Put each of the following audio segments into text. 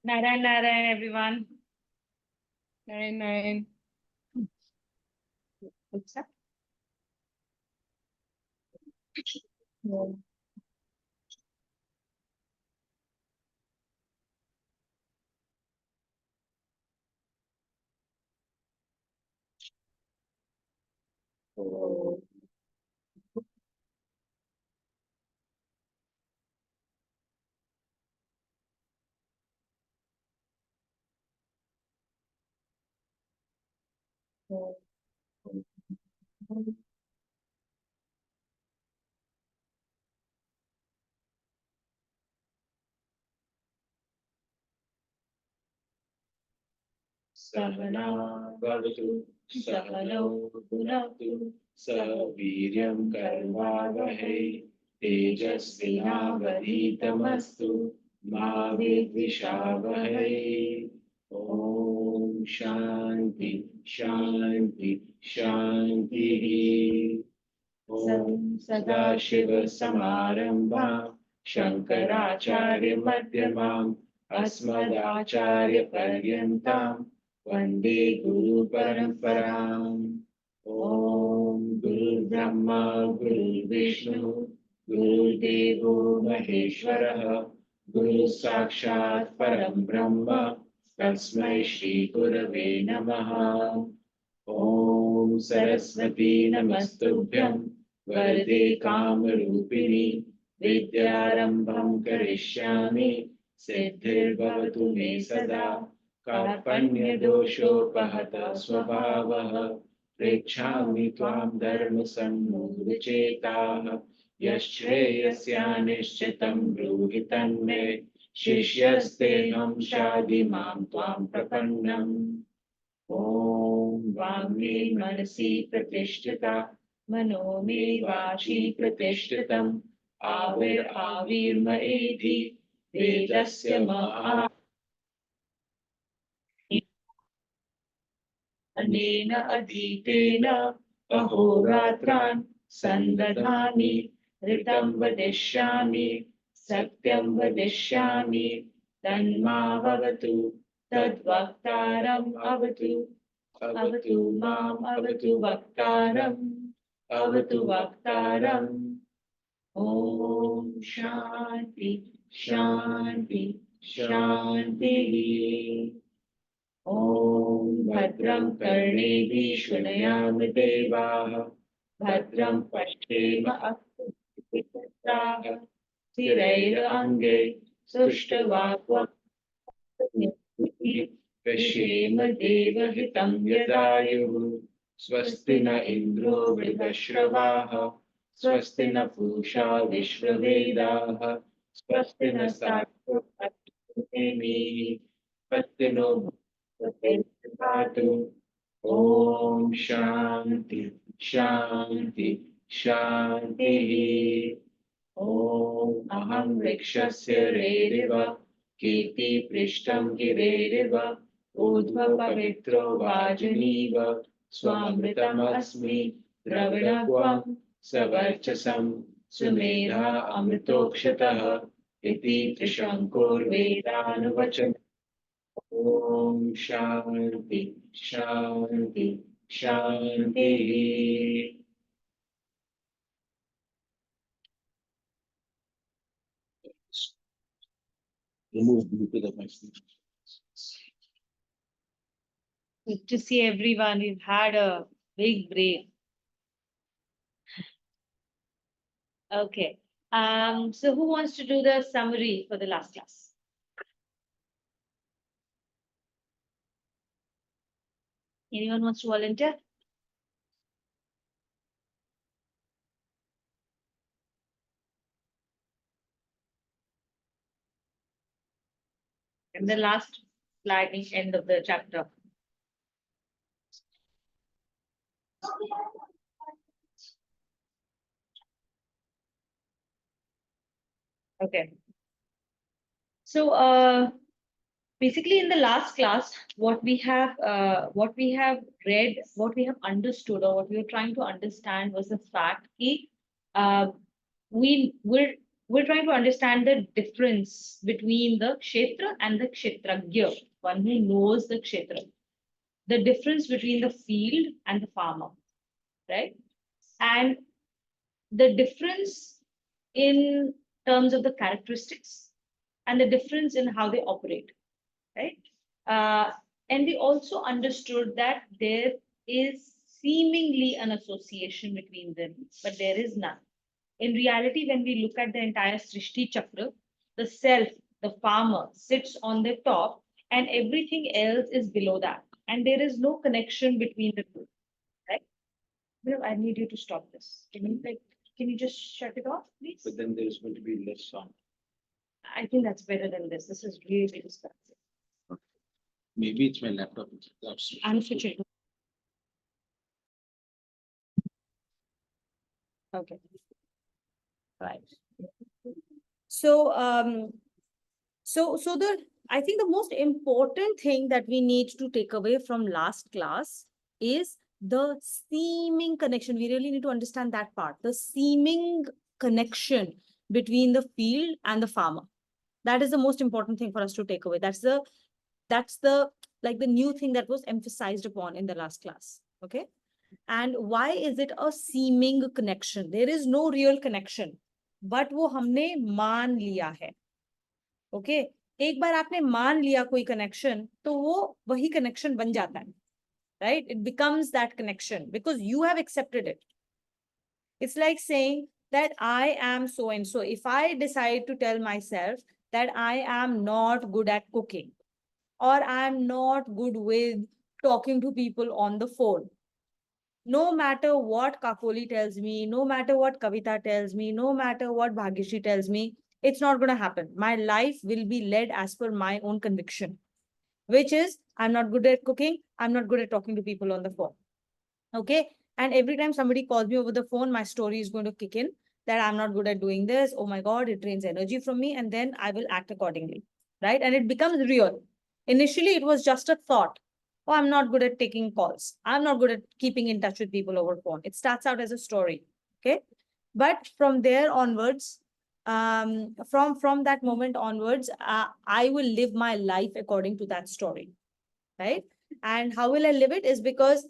Narayan, Narayan, everyone. Nine. What's up? No. Oh, No. सहना भवतु सहनौ भुनक्तु सह वीर्यं कर्वावहै तेजस्विनावधीतमस्तु मा विद्विषावहै ॐ शान्ति शान्ति शान्तिः ॐ सदाशिवसमारम्भा शङ्कराचार्यमध्यमाम् अस्मदाचार्यपर्यन्ताम् वन्दे गुरुपरम्पराम् ॐ गुरुर्ब्रह्मा गुरुर्विष्णु गुरुर्देवो महेश्वरः गुरुः साक्षात् परं ब्रह्म तस्मै श्रीगुरवे नमः ॐ सरस्वती नमस्तुभ्यं वरदे कामरूपिणि विद्यारम्भं करिष्यामि सिद्धिर्भवतु मे सदा कार्पण्यदोषोपहतः स्वभावः पृच्छामि त्वां धर्मसम्मूढचेताः यश्श्रेयस्यानिश्चितं ब्रूहि तन्मे शिष्यस्तेऽहं शाधि मां त्वां प्रपन्नम् ॐ वाङ्मे मनसि प्रतिष्ठिता मनो मे वाचि प्रतिष्ठितम् आविर्भावीर्मयेधि वेदस्य महा अनेन अधीतेन अहोरात्रान् सन्दधामि ऋतं वदिष्यामि सत्यं वदिष्यामि तन्मावतु तद्वक्तारम् अवतु अवतु माम् अवतु वक्तारम् अवतु वक्तारम् ॐ शान्ति शान्ति शान्तिः ॐ भद्रं कर्णेभिः शृणुयाम देवाः भद्रं पश्येम अक्षराः स्थिरैरङ्गे सुष्ठुवाक्पश्येम देवहितं यदायुः स्वस्ति न इन्द्रो वृद्धश्रवाः स्वस्ति न पूषा विश्ववेदाः स्वस्ति न साक्षो स्वस्ति नो पातु ॐ शान्ति शान्ति शान्तिः ॐ अहं वृक्षस्य रेरिव कीर्तिपृष्ठं गिरेरिव ऊर्ध्वपवित्रो वाजिनीव स्वामृतमस्मि द्रविणत्वं सवर्चसं सुमेधा अमृतोक्षतः इति त्रिशङ्कुर्वेदानुवचनम् ॐ शान्ति शान्ति शान्तिः remove Bluetooth of my speech. good to see everyone. We've had a big break. Okay. So who wants to do the summary for the last class? Anyone wants to volunteer? And the last sliding end of the chapter. Okay. So basically in the last class, what we have read, what we have understood, or what we were trying to understand was the fact that uh, we we're trying to understand the difference between the kshetra and the kshetragya, one who knows the kshetra, the difference between the field and the farmer, right? And the difference in terms of the characteristics and the difference in how they operate, right? Uh, and we also understood that there is seemingly an association between them, but there is none. In reality, when we look at the entire Srishti Chakra, the self, the farmer, sits on the top, and everything else is below that. And there is no connection between the two, right? Well, I need you to stop this. Can you just shut it off, please? But then there's going to be less sound. I think that's better than this. This is really distracting. Maybe it's my laptop. That's I'm switching. Okay. Right. So, so I think the most important thing that we need to take away from last class is the seeming connection. We really need to understand that part, the seeming connection between the field and the farmer. That is the most important thing for us to take away. That's the like the new thing that was emphasized upon in the last class. Okay. And why is it a seeming connection? There is no real connection, but वो हमने मान लिया है. Okay एक बार आपने मान लिया कोई कनेक्शन तो वो वही कनेक्शन बन जाता है, right? It becomes that connection because you have accepted it. It's like saying that I am so and so. If I decide to tell myself that I am not good at cooking or I am not good with talking to people on the phone, no matter what Kakoli tells me, no matter what Kavita tells me, no matter what Bhagishi tells me, it's not going to happen. My life will be led as per my own conviction, which is I'm not good at cooking. I'm not good at talking to people on the phone. Okay. And every time somebody calls me over the phone, my story is going to kick in that I'm not good at doing this. Oh my God, it drains energy from me. And then I will act accordingly. Right. And it becomes real. Initially, it was just a thought. Oh, I'm not good at taking calls. I'm not good at keeping in touch with people over phone. It starts out as a story. Okay. But from there onwards, from that moment onwards, I will live my life according to that story. Right. And how will I live it is because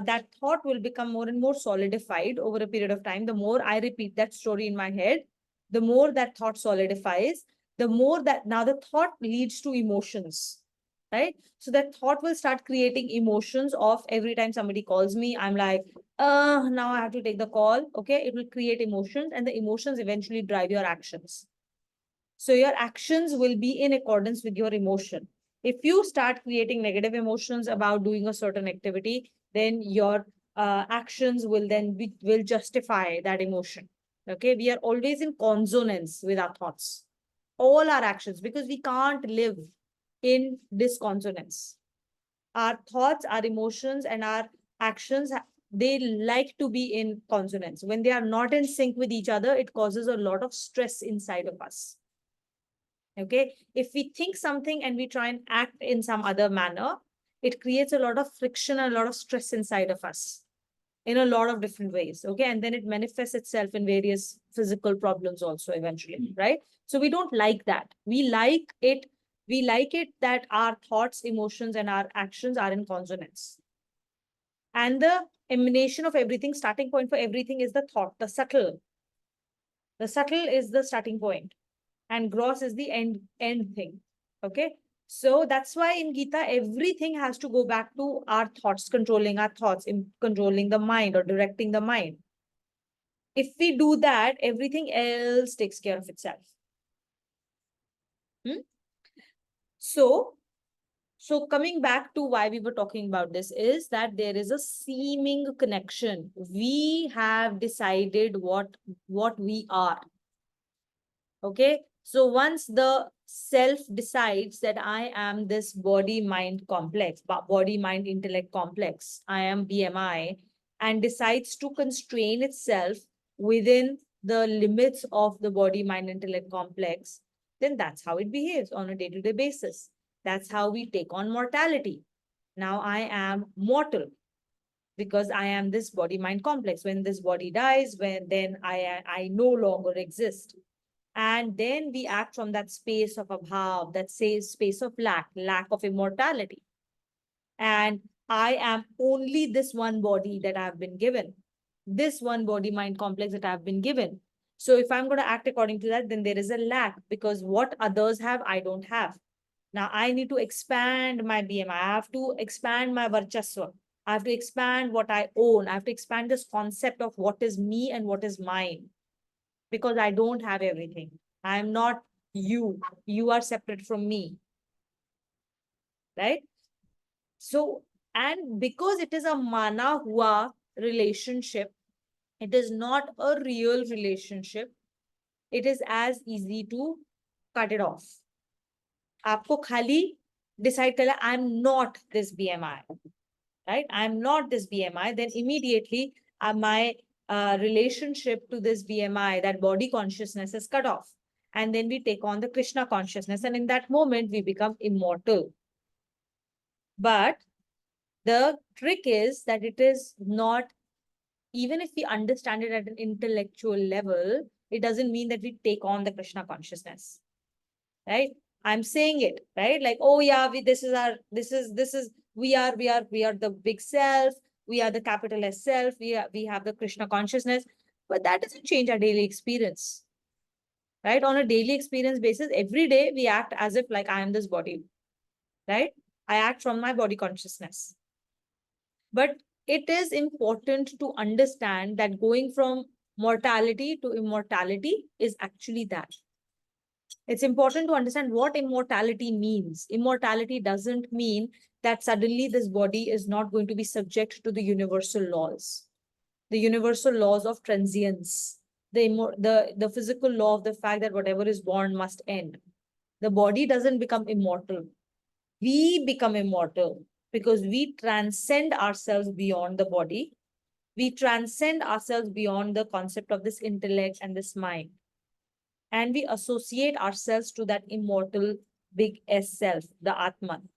that thought will become more and more solidified over a period of time. The more I repeat that story in my head, the more that thought solidifies, the more that now the thought leads to emotions, right? So that thought will start creating emotions of every time somebody calls me, I'm like, now I have to take the call. Okay. It will create emotions and the emotions eventually drive your actions. So your actions will be in accordance with your emotion. If you start creating negative emotions about doing a certain activity, then your actions will justify that emotion. Okay, we are always in consonance with our thoughts, all our actions, because we can't live in disconsonance. Our thoughts, our emotions, and our actions, they like to be in consonance. When they are not in sync with each other, it causes a lot of stress inside of us. Okay, if we think something and we try and act in some other manner, it creates a lot of friction and a lot of stress inside of us in a lot of different ways. Okay, and then it manifests itself in various physical problems also eventually, right? So we don't like that. We like it that our thoughts, emotions, and our actions are in consonance. And the emanation of everything, starting point for everything is the thought, the subtle. The subtle is the starting point and gross is the end thing. Okay, so that's why in Gita everything has to go back to our thoughts, controlling our thoughts, in controlling the mind or directing the mind. If we do that, everything else takes care of itself. So coming back to why we were talking about this is that there is a seeming connection. We have decided what we are. Okay, so once the self decides that I am this body mind complex, body mind intellect complex, I am BMI, and decides to constrain itself within the limits of the body mind intellect complex, then that's how it behaves on a day-to-day basis. That's how we take on mortality. Now I am mortal because I am this body mind complex. When this body dies, then I no longer exist. And then we act from that space of abhav, that says space of lack of immortality. And I am only this one body that I've been given, this one body mind complex that I've been given. So if I'm going to act according to that, then there is a lack, because what others have, I don't have. Now I need to expand my BMI. I have to expand my Varchasva. I have to expand what I own. I have to expand this concept of what is me and what is mine, because I don't have everything. I am not you. You are separate from me. Right? So, and because it is a mana hua relationship, it is not a real relationship. It is as easy to cut it off. आपको खाली decide करना, I'm not this BMI, right? I'm not this BMI. Then immediately my relationship to this BMI, that body consciousness, is cut off. And then we take on the Krishna consciousness. And in that moment, we become immortal. But the trick is that it is not, even if we understand it at an intellectual level, it doesn't mean that we take on the Krishna consciousness, right? I'm saying it, right? Like, oh yeah, this is, we are the big self. We are the capital S self. We have the Krishna consciousness, but that doesn't change our daily experience, right? On a daily experience basis, every day we act as if like I am this body, right? I act from my body consciousness. But it is important to understand that going from mortality to immortality is actually that. It's important to understand what immortality means. Immortality doesn't mean that suddenly this body is not going to be subject to the universal laws of transience, the physical law of the fact that whatever is born must end. The body doesn't become immortal. We become immortal because we transcend ourselves beyond the body. We transcend ourselves beyond the concept of this intellect and this mind. And we associate ourselves to that immortal big S self, the Atman,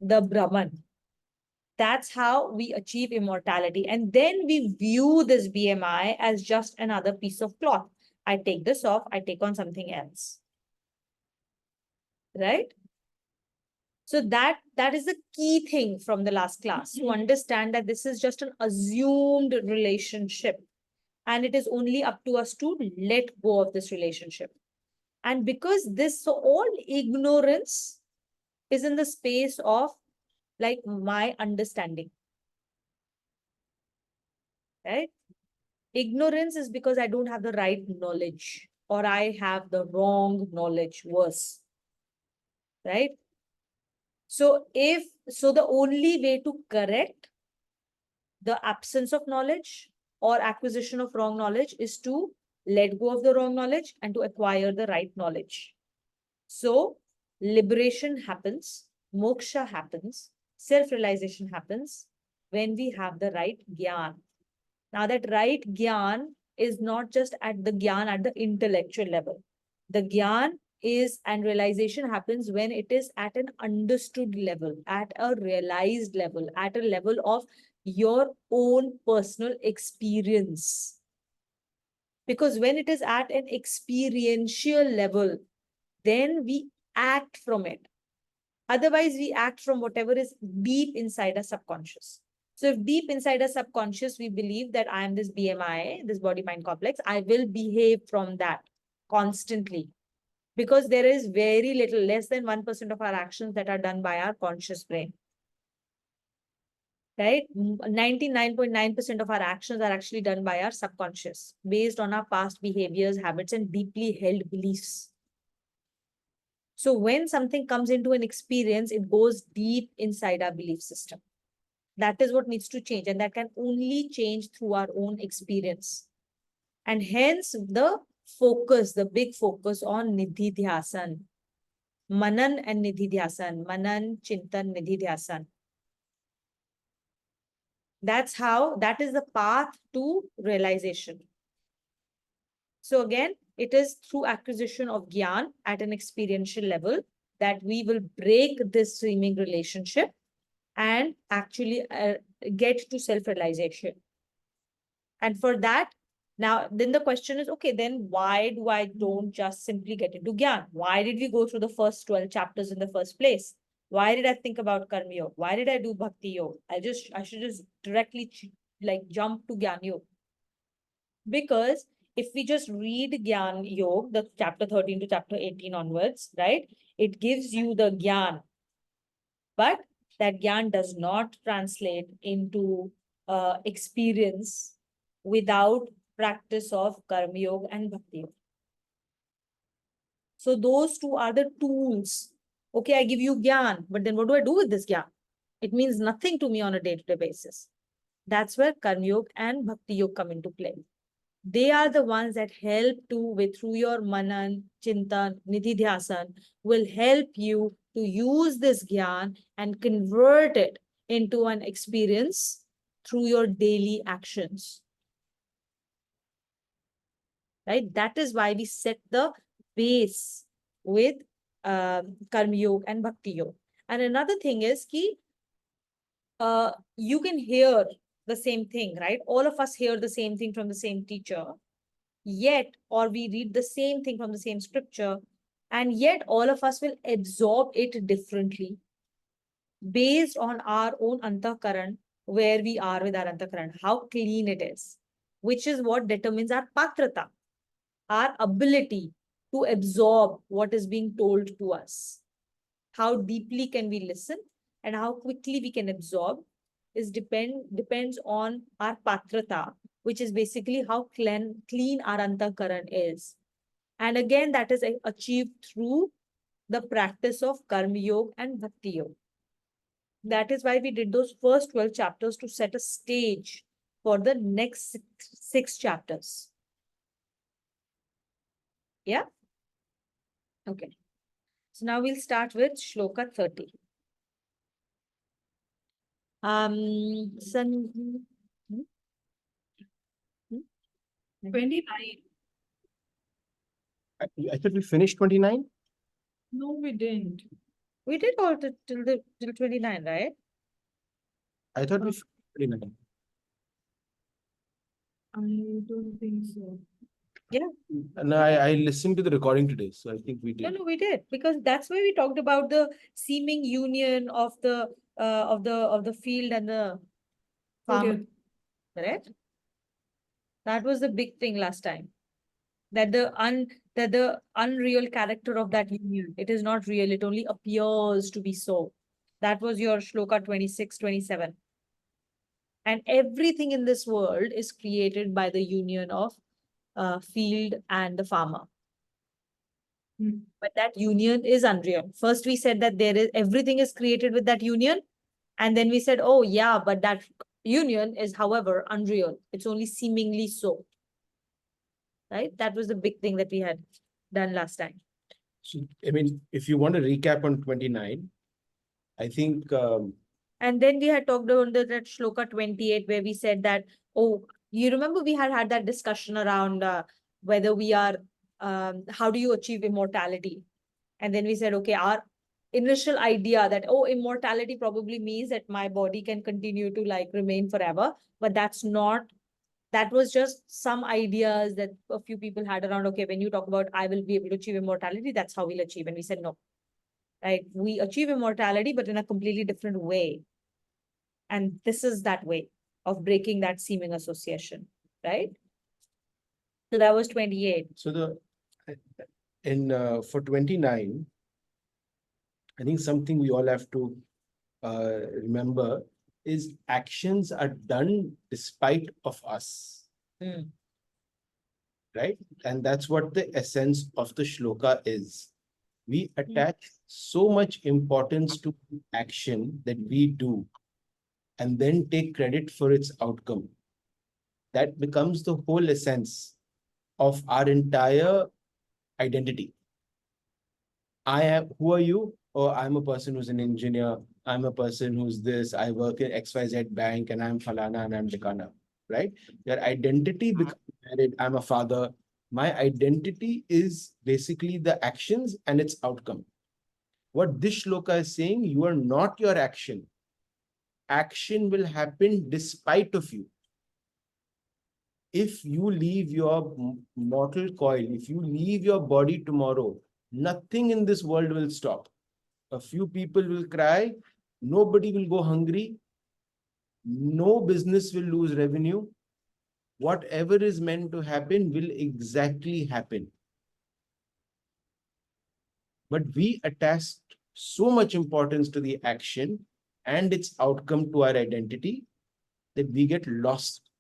the Brahman. That's how we achieve immortality. And then we view this BMI as just another piece of cloth. I take this off, I take on something else. Right? So that is the key thing from the last class, to understand that this is just an assumed relationship. And it is only up to us to let go of this relationship. And because so all ignorance is in the space of like my understanding. Right? Ignorance is because I don't have the right knowledge, or I have the wrong knowledge, worse. Right? So the only way to correct the absence of knowledge or acquisition of wrong knowledge is to let go of the wrong knowledge and to acquire the right knowledge. So liberation happens, moksha happens, self-realization happens when we have the right gyan. Now that right gyan is not just at the gyan at the intellectual level. The gyan is, and realization happens when it is at an understood level, at a realized level, at a level of your own personal experience. Because when it is at an experiential level, then we act from it. Otherwise, we act from whatever is deep inside our subconscious. So if deep inside our subconscious, we believe that I am this BMI, this body mind complex, I will behave from that constantly. Because there is very little, less than 1% of our actions that are done by our conscious brain. Right? 99.9% of our actions are actually done by our subconscious, based on our past behaviors, habits, and deeply held beliefs. So when something comes into an experience, it goes deep inside our belief system. That is what needs to change. And that can only change through our own experience. And hence the focus, the big focus on Nidhi Dhyasan. Manan and Nidhi Dhyasan. Manan, Chintan, Nidhi Dhyasan. That is the path to realization. So again, it is through acquisition of Gyan at an experiential level that we will break this seeming relationship and actually get to self-realization. And for that, Now, then the question is, okay, then why do I don't just simply get into Gyan? Why did we go through the first 12 chapters in the first place? Why did I think about Karma Yoga? Why did I do Bhakti Yoga? I should just directly like jump to Gyan Yoga. Because if we just read Gyan Yoga, the chapter 13 to chapter 18 onwards, right? It gives you the Gyan, but that Gyan does not translate into experience without practice of Karma Yoga and Bhakti Yoga. So those two are the tools. Okay, I give you Gyan, but then what do I do with this Gyan? It means nothing to me on a day-to-day basis. That's where Karma Yoga and Bhakti Yoga come into play. They are the ones that help to, with through your manan, chintan, nididhyasan, will help you to use this gyan and convert it into an experience through your daily actions. Right? That is why we set the base with Karma Yoga and Bhakti Yoga. And another thing is ki, you can hear the same thing, right? All of us hear the same thing from the same teacher. Yet, or we read the same thing from the same scripture, and yet all of us will absorb it differently based on our own antakaran, where we are with our antakaran, how clean it is, which is what determines our patrata, our ability to absorb what is being told to us. How deeply can we listen and how quickly we can absorb is depends on our patrata, which is basically how clean our antakaran is. And again, that is achieved through the practice of Karma Yoga and Bhakti Yoga. That is why we did those first 12 chapters to set a stage for the next six chapters. Yeah? Okay. So now we'll start with Shloka 30. San, hmm? 29. I thought we finished 29. No, we didn't. We did all till 29, right? I thought we finished 29. I don't think so. And I listened to the recording today, so I think we No, did. no, we did, because that's where we talked about the seeming union of the field and the farmer, Okay. correct? That was the big thing last time. That the unreal character of that union, it is not real, it only appears to be so. That was your Shloka 26, 27. And everything in this world is created by the union of field and the farmer. But that union is unreal. First, we said that everything is created with that union. And then we said, oh, yeah, but that union is, however, unreal. It's only seemingly so. Right? That was the big thing that we had done last time. So, I mean, if you want to recap on 29, I think And then we had talked about that Shloka 28, where we said that, oh, you remember we had that discussion around whether we are, how do you achieve immortality? And then we said, okay, our initial idea that, oh, immortality probably means that my body can continue to like remain forever. But that's not, that was just some ideas that a few people had around, okay, when you talk about, I will be able to achieve immortality, that's how we'll achieve. And we said, no, right? We achieve immortality, but in a completely different way. And this is that way of breaking that seeming association, right? So that was 28. so for 29, I think something we all have to remember is actions are done despite of us. Mm. Right? And that's what the essence of the shloka is. We attach so much importance to action that we do and then take credit for its outcome. That becomes the whole essence of our entire identity. Who are you? Oh, I'm a person who's an engineer. I'm a person who's this. I work in XYZ bank and I'm Falana and I'm Dhikana, right? Your identity becomes married. I'm a father. My identity is basically the actions and its outcome. What this shloka is saying, you are not your action. Action will happen despite of you. If you leave your mortal coil, if you leave your body tomorrow, nothing in this world will stop. A few people will cry, nobody will go hungry, no business will lose revenue. Whatever is meant to happen will exactly happen. But we attach so much importance to the action and its outcome to our identity that we get lost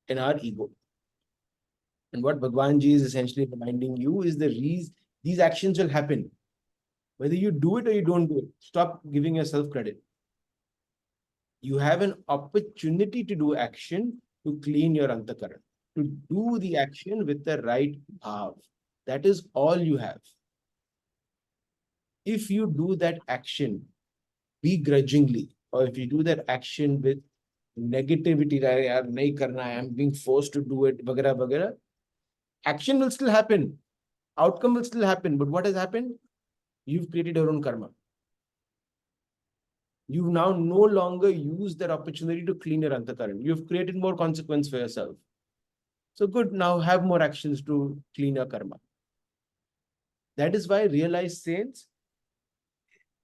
in our ego. And what Bhagwan Ji is essentially reminding you is these actions will happen. Whether you do it or you don't do it, stop giving yourself credit. You have an opportunity to do action to clean your antakaran, to do the action with the right bhav. That is all you have. If you do that action begrudgingly, or if you do that action with negativity, nahi karna hai, I'm being forced to do it, bagara, bagara, action will still happen. Outcome will still happen. But what has happened? You've created your own karma. You now no longer use that opportunity to clean your antakaran. You've created more consequence for yourself. So good, now have more actions to clean your karma. That is why realized saints,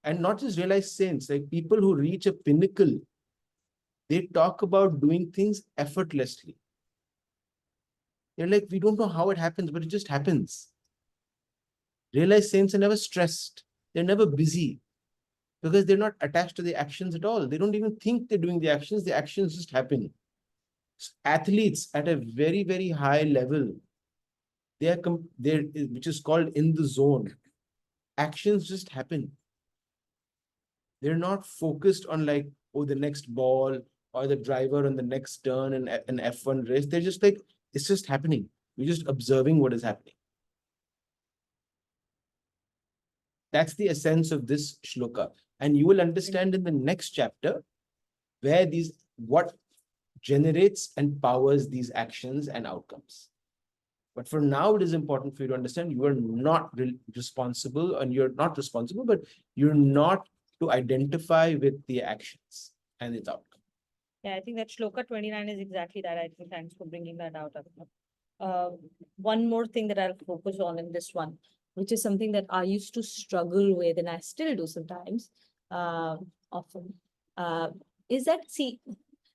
and not just realized saints, like people who reach a pinnacle, they talk about doing things effortlessly. They're like, we don't know how it happens, but it just happens. Realized saints are never stressed. They're never busy because they're not attached to the actions at all. They don't even think they're doing the actions just happen. Athletes at a very, very high level, they're which is called in the zone. Actions just happen. They're not focused on like, oh, the next ball or the driver on the next turn in an F1 race. They're just like, it's just happening. We're just observing what is happening. That's the essence of this shloka. And you will understand in the next chapter where what generates and powers these actions and outcomes. But for now, it is important for you to understand you are not responsible, and you're not responsible, but you're not to identify with the actions and its outcome. Yeah, I think that Shloka 29 is exactly that. I think thanks for bringing that out. One more thing that I'll focus on in this one, which is something that I used to struggle with, and I still do sometimes, often, is that, see,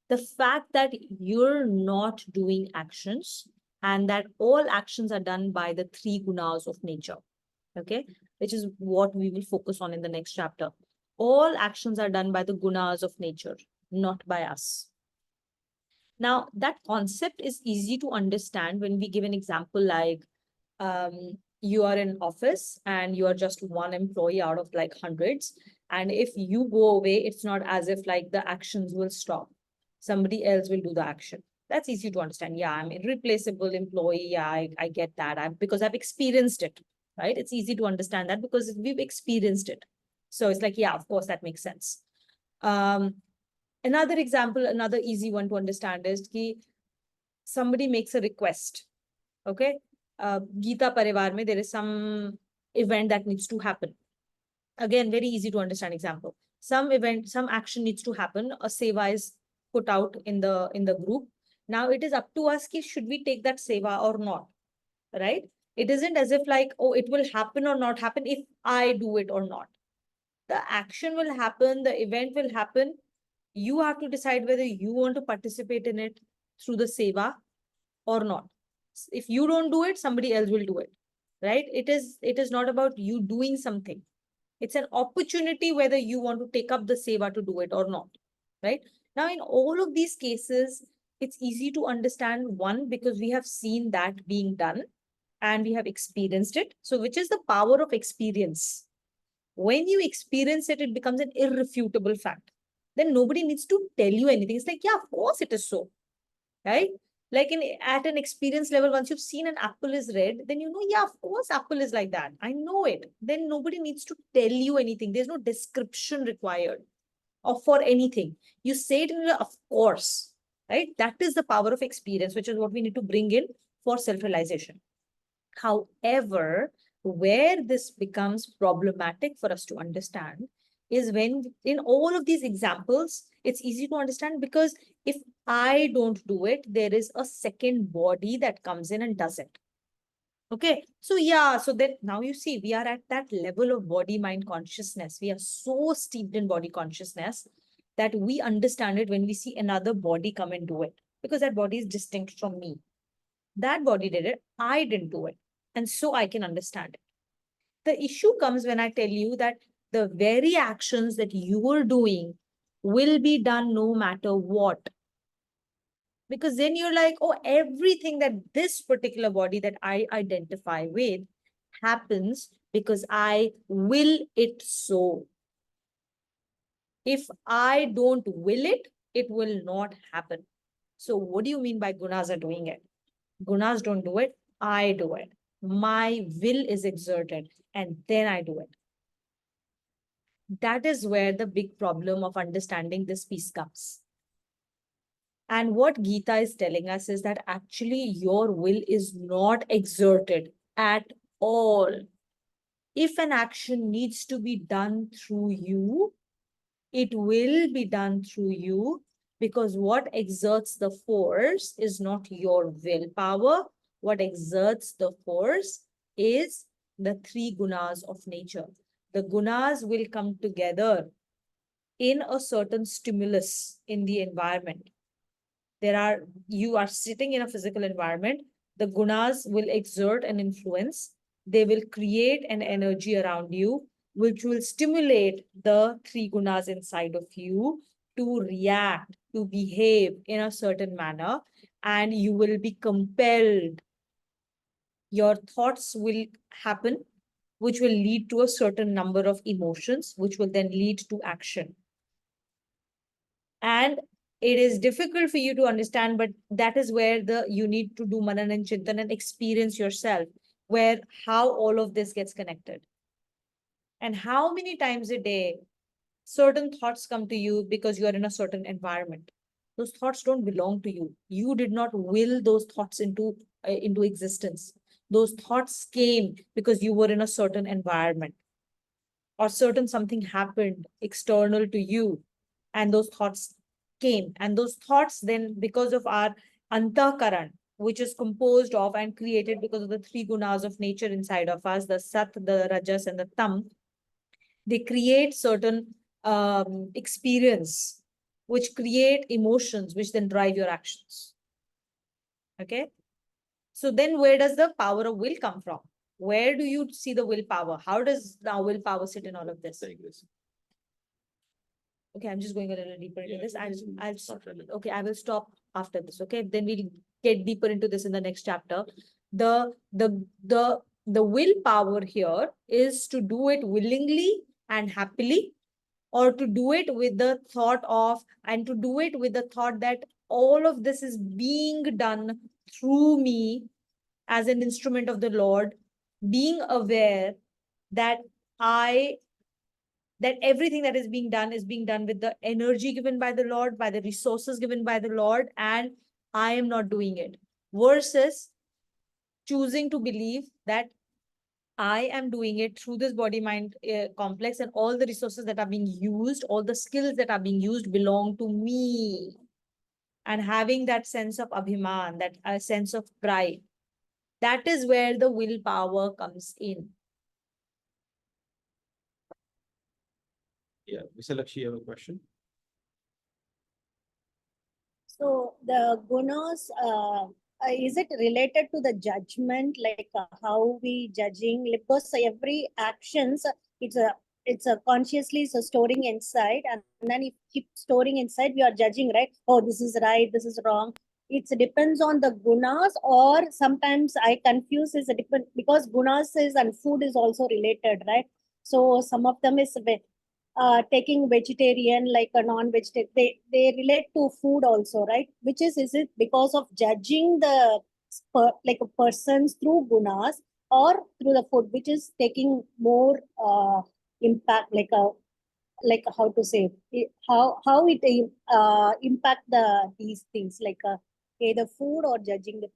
the fact that you're not doing actions and that all actions are done by the three gunas of nature, okay, which is what we will focus on in the next chapter. All actions are done by the gunas of nature, not by us. Now, that concept is easy to understand when we give an example like, you are in office and you are just one employee out of like hundreds. And if you go away, it's not as if like the actions will stop. Somebody else will do the action. That's easy to understand. Yeah, I'm a irreplaceable employee. Yeah, I get that. Because I've experienced it, right? It's easy to understand that because we've experienced it. So it's like, yeah, of course, that makes sense. Another example, another easy one to understand is that somebody makes a request. Okay. Gita Parivar mein, there is some event that needs to happen. Again, very easy to understand example. Some event, some action needs to happen. A seva is put out in the group. Now it is up to us ki should we take that seva or not, right? It isn't as if like, oh, it will happen or not happen if I do it or not. The action will happen, the event will happen. You have to decide whether you want to participate in it through the seva or not. If you don't do it, somebody else will do it, right? It is not about you doing something. It's an opportunity whether you want to take up the seva to do it or not, right? Now, in all of these cases, it's easy to understand, one, because we have seen that being done and we have experienced it. So which is the power of experience? When you experience it, it becomes an irrefutable fact. Then nobody needs to tell you anything. It's like, yeah, of course it is so, right? Like at an experience level, once you've seen an apple is red, then you know, yeah, of course, apple is like that. I know it. Then nobody needs to tell you anything. There's no description required or for anything. You say it in a, of course, right? That is the power of experience, which is what we need to bring in for self-realization. However, where this becomes problematic for us to understand is when in all of these examples, it's easy to understand because if I don't do it, there is a second body that comes in and does it. Okay, so yeah, so then now you see we are at that level of body mind consciousness. We are so steeped in body consciousness that we understand it when we see another body come and do it because that body is distinct from me. That body did it, I didn't do it. And so I can understand it. The issue comes when I tell you that the very actions that you are doing will be done no matter what. Because then you're like, oh, everything that this particular body that I identify with happens because I will it so. If I don't will it, it will not happen. So what do you mean by gunas are doing it? Gunas don't do it, I do it. My will is exerted and then I do it. That is where the big problem of understanding this piece comes. And what Gita is telling us is that actually your will is not exerted at all. If an action needs to be done through you, it will be done through you because what exerts the force is not your willpower. What exerts the force is the three gunas of nature. The gunas will come together in a certain stimulus in the environment. You are sitting in a physical environment, the gunas will exert an influence, they will create an energy around you, which will stimulate the three gunas inside of you to react, to behave in a certain manner, and you will be compelled. Your thoughts will happen, which will lead to a certain number of emotions, which will then lead to action. And it is difficult for you to understand, but that is where you need to do manan and chintan and experience yourself, where how all of this gets connected. And how many times a day certain thoughts come to you because you are in a certain environment. Those thoughts don't belong to you. You did not will those thoughts into existence. Those thoughts came because you were in a certain environment or certain something happened external to you, and those thoughts came. And those thoughts then, because of our antakaran, which is composed of and created because of the three gunas of nature inside of us, the sat, the rajas, and the tam, they create certain experience, which create emotions, which then drive your actions. Okay. So then where does the power of will come from? Where do you see the willpower? How does the willpower sit in all of this? Okay, I'm just going a little deeper into this. Okay, I will stop after this. Okay, then we'll get deeper into this in the next chapter. The willpower here is to do it willingly and happily, or to do it with the thought of, and to do it with the thought that all of this is being done through me as an instrument of the Lord, being aware that that everything that is being done with the energy given by the Lord, by the resources given by the Lord, and I am not doing it. Versus choosing to believe that I am doing it through this body mind complex, and all the resources that are being used, all the skills that are being used belong to me. And having that sense of abhiman, that sense of pride, that is where the willpower comes in. Yeah, Visalakshi, you have a question? So the gunas, is it related to the judgment, like how we judging? Because every actions, it's a consciously so storing inside, and then if keep storing inside, we are judging, right? Oh, this is right, this is wrong. It depends on the gunas, or sometimes I confuse is a different, because gunas is and food is also related, right? So some of them is taking vegetarian like a non-vegetarian, they relate to food also, right? Which is it because of judging the like a person's through gunas, or through the food, which is taking more impact, like how to say how it impact these things, like either food or judging the.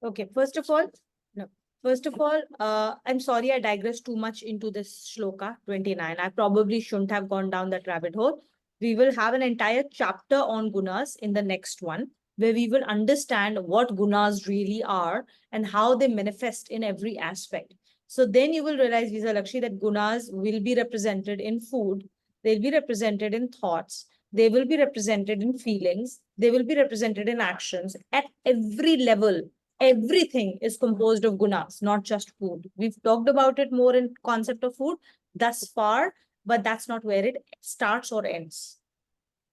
Okay, first of all, no, First of all, I'm sorry I digressed too much into this shloka 29. I probably shouldn't have gone down that rabbit hole. We will have an entire chapter on gunas in the next one, where we will understand what gunas really are and how they manifest in every aspect. So then you will realize, Visa Lakshmi, that gunas will be represented in food, they'll be represented in thoughts, they will be represented in feelings, they will be represented in actions at every level. Everything is composed of gunas, not just food. We've talked about it more in concept of food thus far, but that's not where it starts or ends.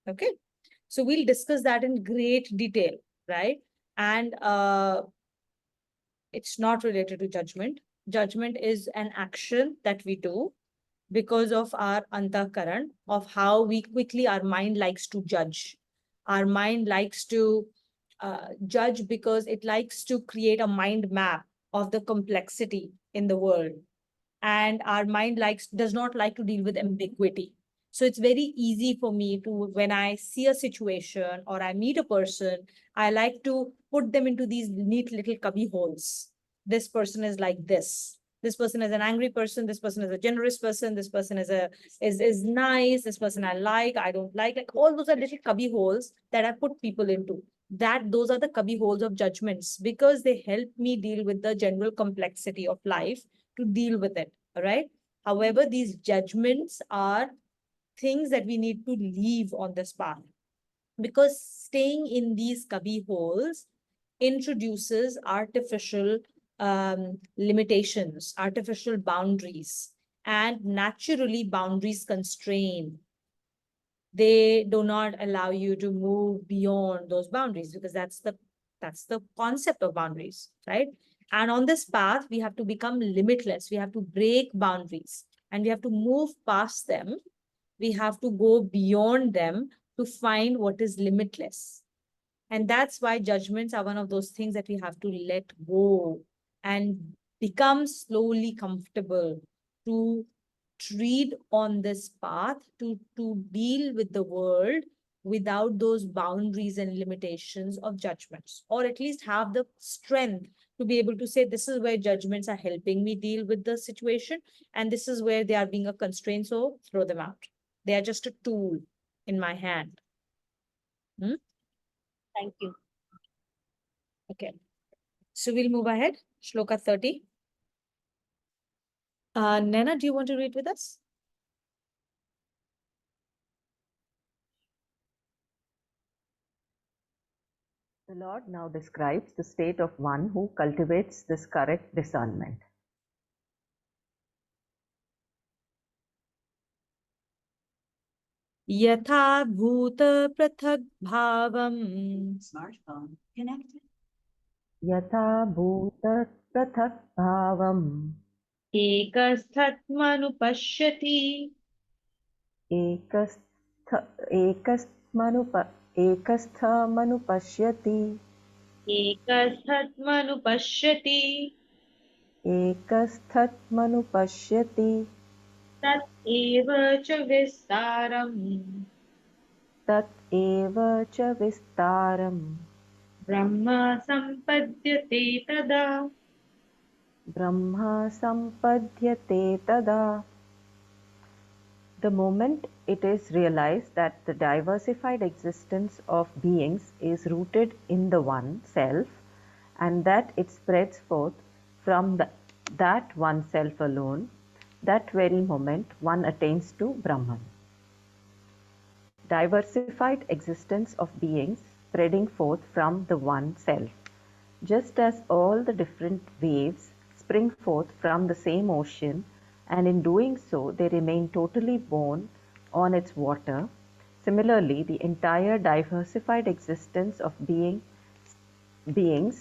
Okay. So we'll discuss that in great detail, right? And it's not related to judgment. Judgment is an action that we do because of our antakaran, of how we quickly, our mind likes to judge. Our mind likes to judge because it likes to create a mind map of the complexity in the world. And our mind does not like to deal with ambiguity. So it's very easy for me to, when I see a situation or I meet a person, I like to put them into these neat little cubby holes. This person is like this. This person is an angry person. This person is a generous person. This person is nice. This person I like. I don't like. Like all those are little cubby holes that I put people into. Those are the cubby holes of judgments because they help me deal with the general complexity of life to deal with it. All right. However, these judgments are things that we need to leave on this path because staying in these cubby holes introduces artificial limitations, artificial boundaries, and naturally boundaries constrain. They do not allow you to move beyond those boundaries because that's the concept of boundaries, right? And on this path, we have to become limitless. We have to break boundaries and we have to move past them. We have to go beyond them to find what is limitless. And that's why judgments are one of those things that we have to let go and become slowly comfortable to tread on this path, to deal with the world without those boundaries and limitations of judgments, or at least have the strength to be able to say, this is where judgments are helping me deal with the situation, and this is where they are being a constraint, so throw them out. They are just a tool in my hand. Thank you. Okay. So we'll move ahead. Shloka 30. Nana, do you want to read with us? The Lord now describes the state of one who cultivates this correct discernment. Yatha bhuta prathak bhavam. Smartphone connected. Yatha bhuta prathak bhavam Ekasthatmanupashyati. ekasthamanupashyati Ekasthatmanupashyati. ekasthatmanupashyati Tat eva cha vistaram. tat eva cha vistaram Brahma sampadyate tada. Brahma sampadhyate tada. The moment it is realized that the diversified existence of beings is rooted in the one self and that it spreads forth from that one self alone, that very moment one attains to Brahman. Diversified existence of beings spreading forth from the one self. Just as all the different waves spring forth from the same ocean, and in doing so they remain totally borne on its water, similarly the entire diversified existence of beings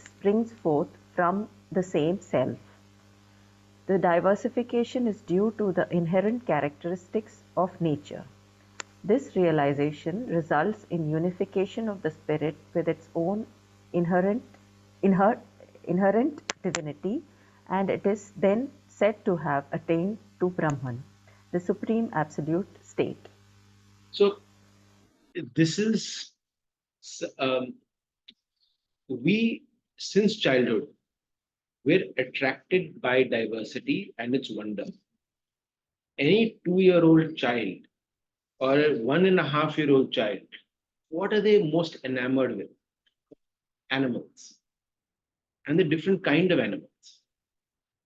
springs forth from the same self. The diversification is due to the inherent characteristics of nature. This realization results in unification of the spirit with its own inherent divinity, and it is then said to have attained to Brahman, the supreme absolute state. So this is, we, since childhood, We're attracted by diversity and its wonder. Any 2-year-old child or a 1.5-year-old child, what are they most enamored with? Animals. And the different kind of animals.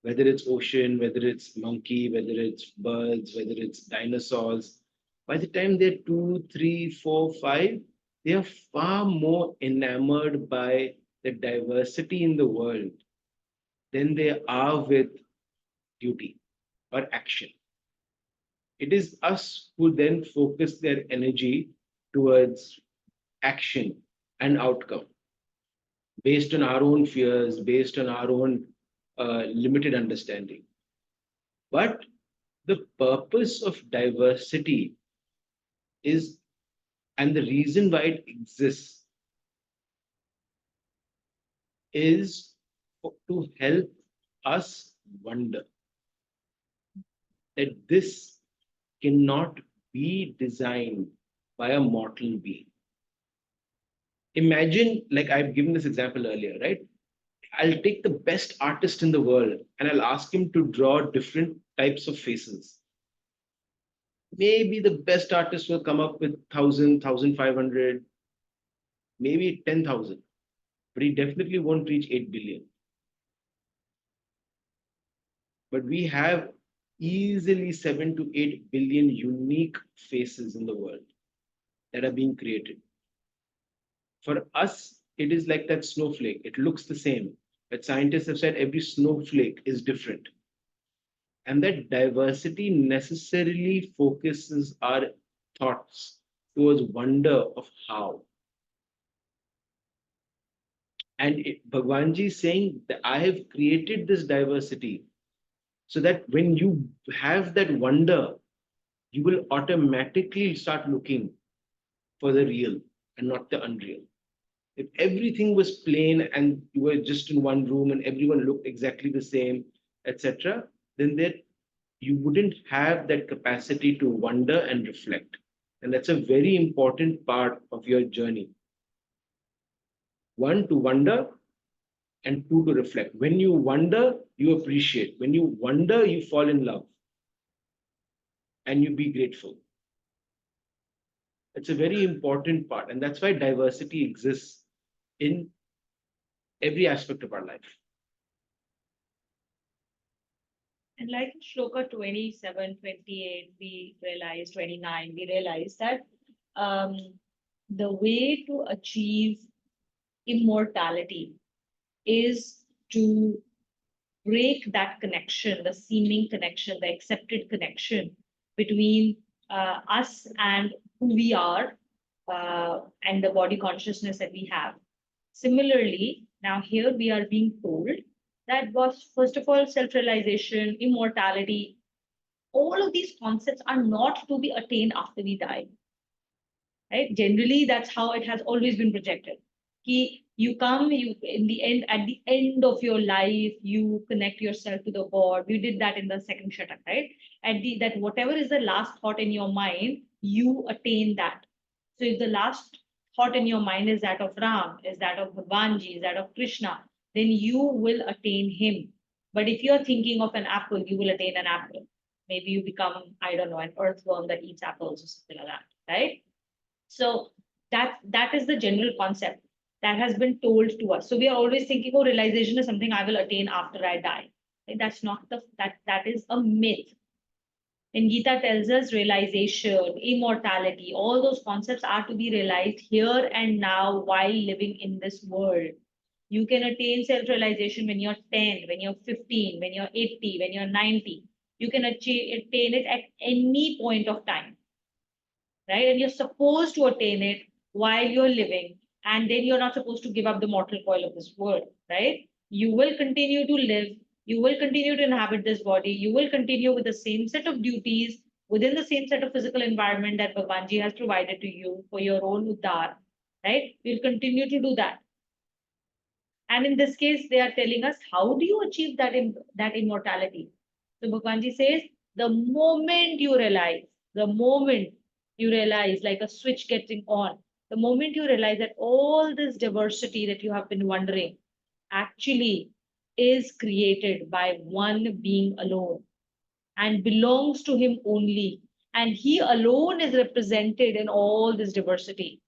Whether it's ocean, whether it's monkey, whether it's birds, whether it's dinosaurs. By the time they're 2, 3, 4, 5, they are far more enamored by the diversity in the world than they are with duty or action. It is us who then focus their energy towards action and outcome based on our own fears, based on our own limited understanding. But the purpose of diversity is, and the reason why it exists, is to help us wonder that this cannot be designed by a mortal being. Imagine, like I've given this example earlier, right? I'll take the best artist in the world and I'll ask him to draw different types of faces. Maybe the best artist will come up with 1,000, 1,500, maybe 10,000, but he definitely won't reach 8 billion. But we have easily 7 to 8 billion unique faces in the world that are being created. For us, it is like that snowflake. It looks the same, but scientists have said every snowflake is different. And that diversity necessarily focuses our thoughts towards wonder of how. And Bhagwanji is saying that I have created this diversity so that when you have that wonder, you will automatically start looking for the real and not the unreal. If everything was plain and you were just in one room and everyone looked exactly the same, etc., then there you wouldn't have that capacity to wonder and reflect. And that's a very important part of your journey. One, to wonder, and two, to reflect. When you wonder, you appreciate. When you wonder, you fall in love and you be grateful. It's a very important part. And that's why diversity exists in every aspect of our life. And like in Shloka 27, 28, we realized, 29, we realized that the way to achieve immortality is to break that connection, the seeming connection, the accepted connection between us and who we are and the body consciousness that we have. Similarly, now here we are being told that was, first of all, self-realization, immortality, all of these concepts are not to be attained after we die. Right? Generally, that's how it has always been projected. You come, you in the end, at the end of your life, you connect yourself to the God. We did that in the second shatak, right? That whatever is the last thought in your mind, you attain that. So if the last thought in your mind is that of Ram, is that of Bhagwanji, is that of Krishna, then you will attain him. But if you're thinking of an apple, you will attain an apple. Maybe you become, I don't know, an earthworm that eats apples or something like that, right? So that is the general concept that has been told to us. So we are always thinking, oh, realization is something I will attain after I die. That's not that is a myth. And Gita tells us realization, immortality, all those concepts are to be realized here and now while living in this world. You can attain self-realization when you're 10, when you're 15, when you're 80, when you're 90. You can attain it at any point of time, right? And you're supposed to attain it while you're living. And then you're not supposed to give up the mortal coil of this world, right? You will continue to live. You will continue to inhabit this body. You will continue with the same set of duties within the same set of physical environment that Bhagwanji has provided to you for your own uddar, right? You'll continue to do that. And in this case, they are telling us, how do you achieve that immortality? So Bhagwanji says, the moment you realize, like a switch getting on, the moment you realize that all this diversity that you have been wondering, actually, is created by one being alone and belongs to him only. And he alone is represented in all this diversity.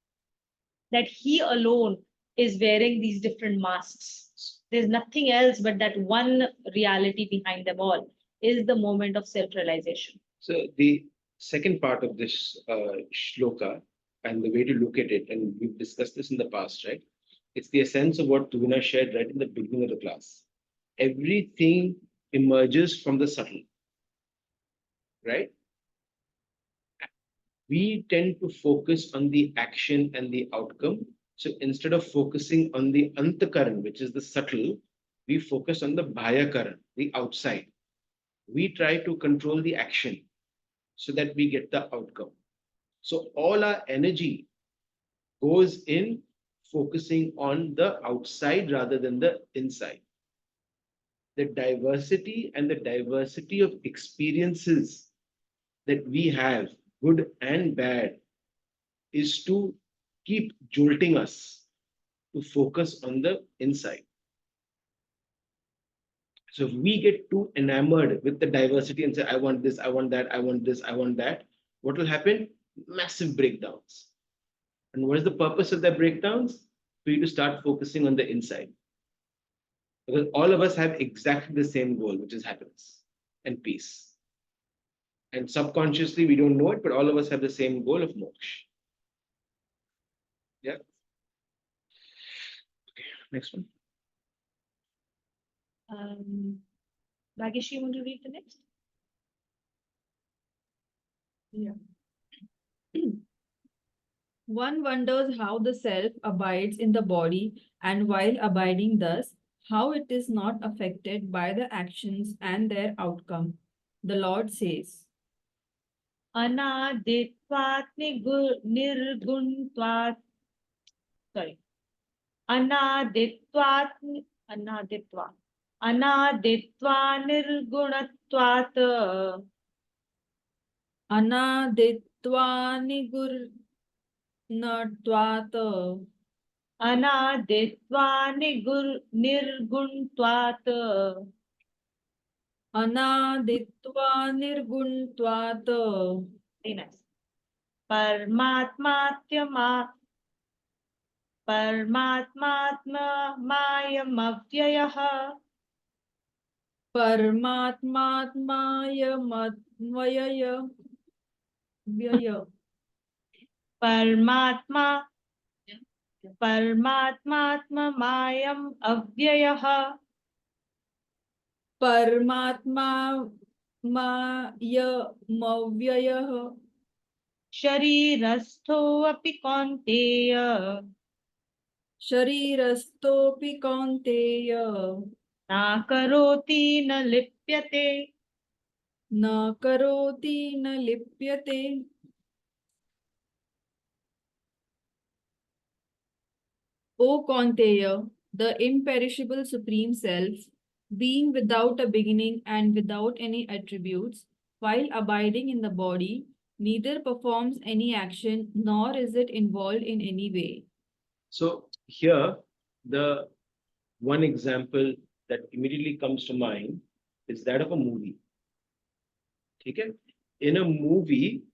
That he alone is wearing these different masks. There's nothing else but that one reality behind them all is the moment of self realization. So the second part of this shloka and the way to look at it, and we've discussed this in the past, right? It's the essence of what Tuvina shared right in the beginning of the class. Everything emerges from the subtle, right? We tend to focus on the action and the outcome. So instead of focusing on the antakaran, which is the subtle, we focus on the bhayakaran, the outside. We try to control the action so that we get the outcome. So all our energy goes in focusing on the outside rather than the inside. The diversity and the diversity of experiences that we have, good and bad, is to keep jolting us to focus on the inside. So if we get too enamored with the diversity and say, I want this, I want that, I want this, I want that, what will happen? Massive breakdowns. And what is the purpose of that breakdowns? For you to start focusing on the inside. Because all of us have exactly the same goal, which is happiness and peace. And subconsciously, we don't know it, but all of us have the same goal of moksha. Yeah. Okay, next one. Bhagesh, you want to read the next? Yeah. One wonders how the self abides in the body, and while abiding thus, how it is not affected by the actions and their outcome. The Lord says, Anaditvat nirguntvat. Sorry. Anaditvat anaditva. Anaditva nirgunatvat. Anaditva nigurnatvat Anaditva nirguntvat. Anaditva nirguntvat Very nice. Paramatmatyama Paramatmatmamayamavyayah. Paramatmatmayamadvayaya vyaya Paramatma Paramatmatmamayam avyayah. Paramatma mayamavyayah Sharirastho api kaunteya. Sharirasthopi kaunteya Na karoti na lipyate. na karoti na lipyate. O Kaunteya, the imperishable Supreme Self, being without a beginning and without any attributes, while abiding in the body, neither performs any action nor is it involved in any way. So here, the one example that immediately comes to mind is that of a movie. Okay? In a movie,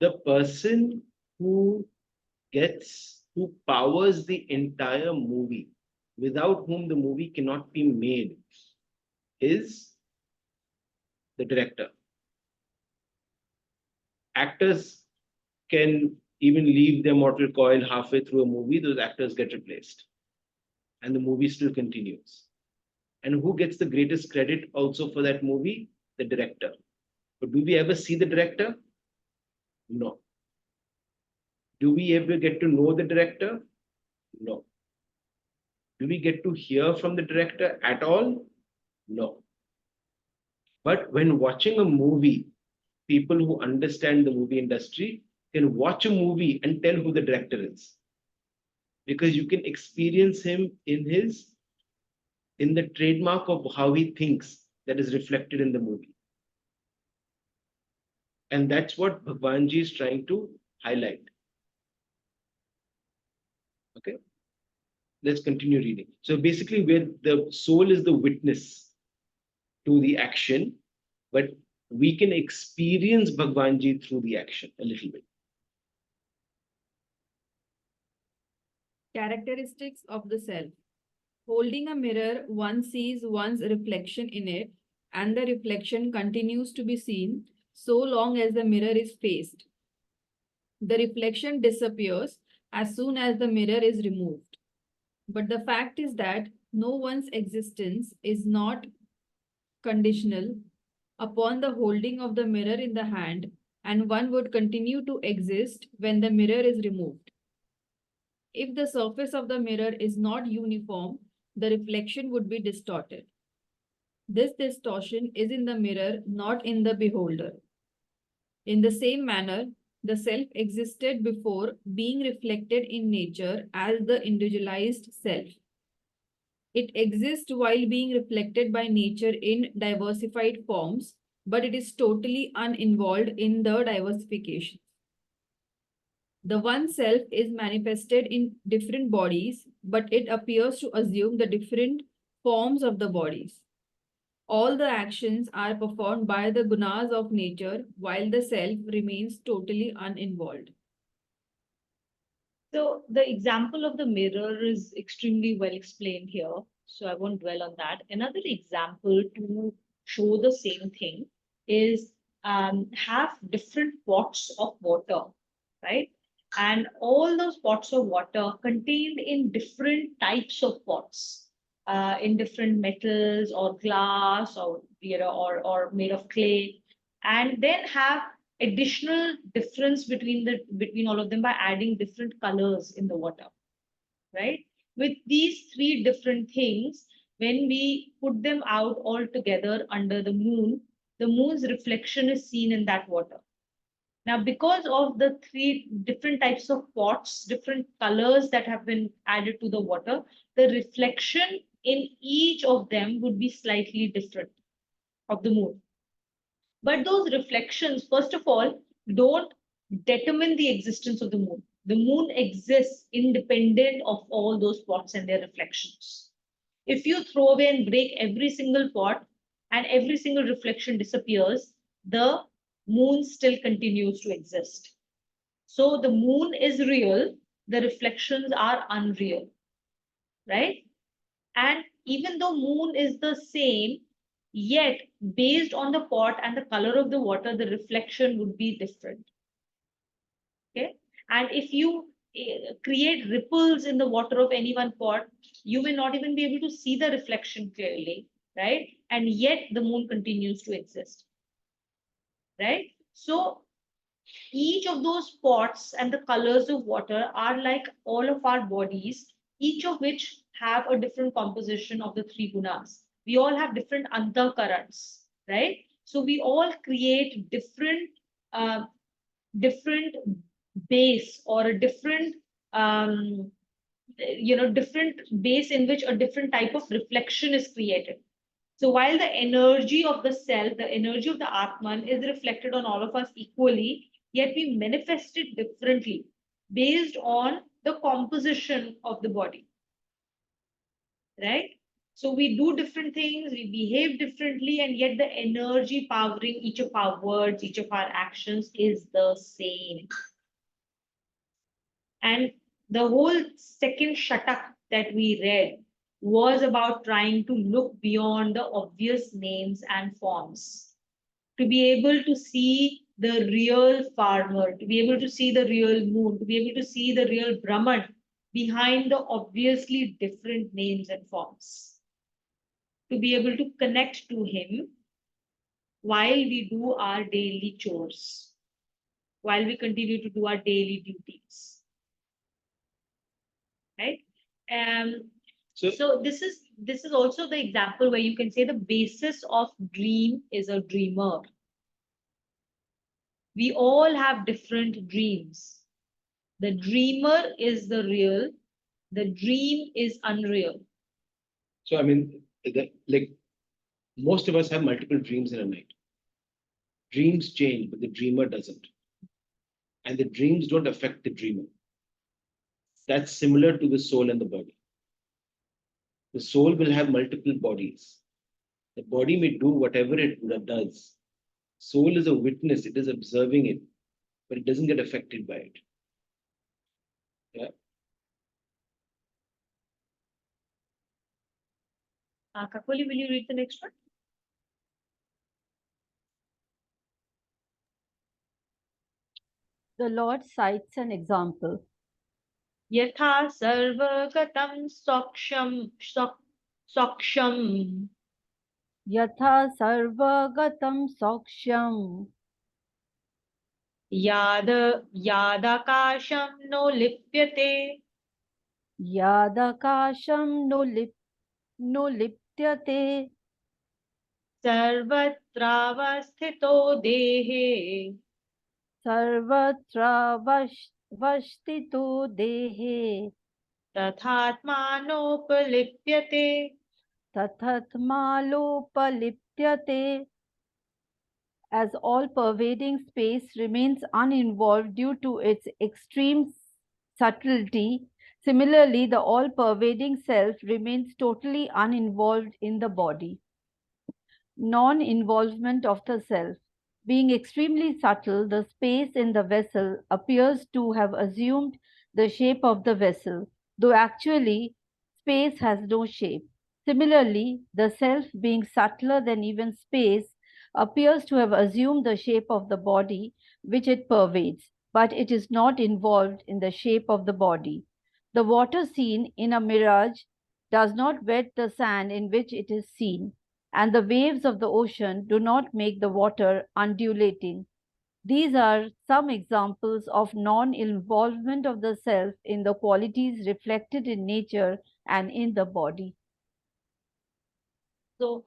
the person who powers the entire movie, without whom the movie cannot be made, is the director. Actors can even leave their mortal coil halfway through a movie, those actors get replaced. And the movie still continues. And who gets the greatest credit also for that movie? The director. But do we ever see the director? No. Do we ever get to know the director? No. Do we get to hear from the director at all? No. But when watching a movie, people who understand the movie industry can watch a movie and tell who the director is. Because you can experience him in the trademark of how he thinks that is reflected in the movie. And that's what Bhagwanji is trying to highlight. Okay. let's continue reading. So basically, where the soul is the witness to the action, but we can experience Bhagwanji through the action a little bit. Characteristics of the self. Holding a mirror, one sees one's reflection in it, and the reflection continues to be seen so long as the mirror is faced. The reflection disappears as soon as the mirror is removed. But the fact is that no one's existence is not conditional upon the holding of the mirror in the hand, and one would continue to exist when the mirror is removed. If the surface of the mirror is not uniform, the reflection would be distorted. This distortion is in the mirror, not in the beholder. In the same manner, the self existed before being reflected in nature as the individualized self. It exists while being reflected by nature in diversified forms, but it is totally uninvolved in the diversification. The one self is manifested in different bodies, but it appears to assume the different forms of the bodies. All the actions are performed by the gunas of nature, while the self remains totally uninvolved. So the example of the mirror is extremely well explained here. So I won't dwell on that. Another example to show the same thing is have different pots of water, right? And all those pots of water contained in different types of pots, in different metals or glass or or made of clay, and then have additional difference between all of them by adding different colors in the water, right? With these three different things, when we put them out all together under the moon's reflection is seen in that water. Now, because of the three different types of pots, different colors that have been added to the water, the reflection in each of them would be slightly different of the moon. But those reflections, first of all, don't determine the existence of the moon. The moon exists independent of all those pots and their reflections. If you throw away and break every single pot and every single reflection disappears, the moon still continues to exist. So the moon is real, the reflections are unreal, right? And even though moon is the same, yet based on the pot and the color of the water, the reflection would be different. Okay. And if you create ripples in the water of any one pot, you may not even be able to see the reflection clearly, right? And yet the moon continues to exist, right? So each of those pots and the colors of water are like all of our bodies, each of which have a different composition of the three gunas. We all have different antahkarans, right? So we all create different base or a different different base in which a different type of reflection is created. So while the energy of the self, the energy of the Atman is reflected on all of us equally, yet we manifest it differently based on the composition of the body, right? So we do different things, we behave differently, and yet the energy powering each of our words, each of our actions is the same. And the whole second shatak that we read was about trying to look beyond the obvious names and forms, to be able to see the real farmer, to be able to see the real moon, to be able to see the real Brahman behind the obviously different names and forms, to be able to connect to him while we do our daily chores, while we continue to do our daily duties. Right? So this is also the example where you can say the basis of dream is a dreamer. We all have different dreams. The dreamer is the real, the dream is unreal. So I mean, like most of us have multiple dreams in a night. Dreams change, but the dreamer doesn't. And the dreams don't affect the dreamer. That's similar to the soul and the body. The soul will have multiple bodies. The body may do whatever it does. Soul is a witness, it is observing it, but it doesn't get affected by it. Yeah. Kakoli, will you read the next one? The Lord cites an example. Yatha sarvagatam soksham Yatha sarvagatam soksham yadakasham no lipyate yadakasham no liptyate sarvatravasthito dehe sarvatra vashtito dehe tathatmanopalipyate. tathatmalopaliptyate. As all-pervading space remains uninvolved due to its extreme subtlety, similarly, the all-pervading self remains totally uninvolved in the body. Non-involvement of the self. Being extremely subtle, the space in the vessel appears to have assumed the shape of the vessel, though actually space has no shape. Similarly, the self, being subtler than even space, appears to have assumed the shape of the body which it pervades, but it is not involved in the shape of the body. The water seen in a mirage does not wet the sand in which it is seen, and the waves of the ocean do not make the water undulating. These are some examples of non-involvement of the self in the qualities reflected in nature and in the body. So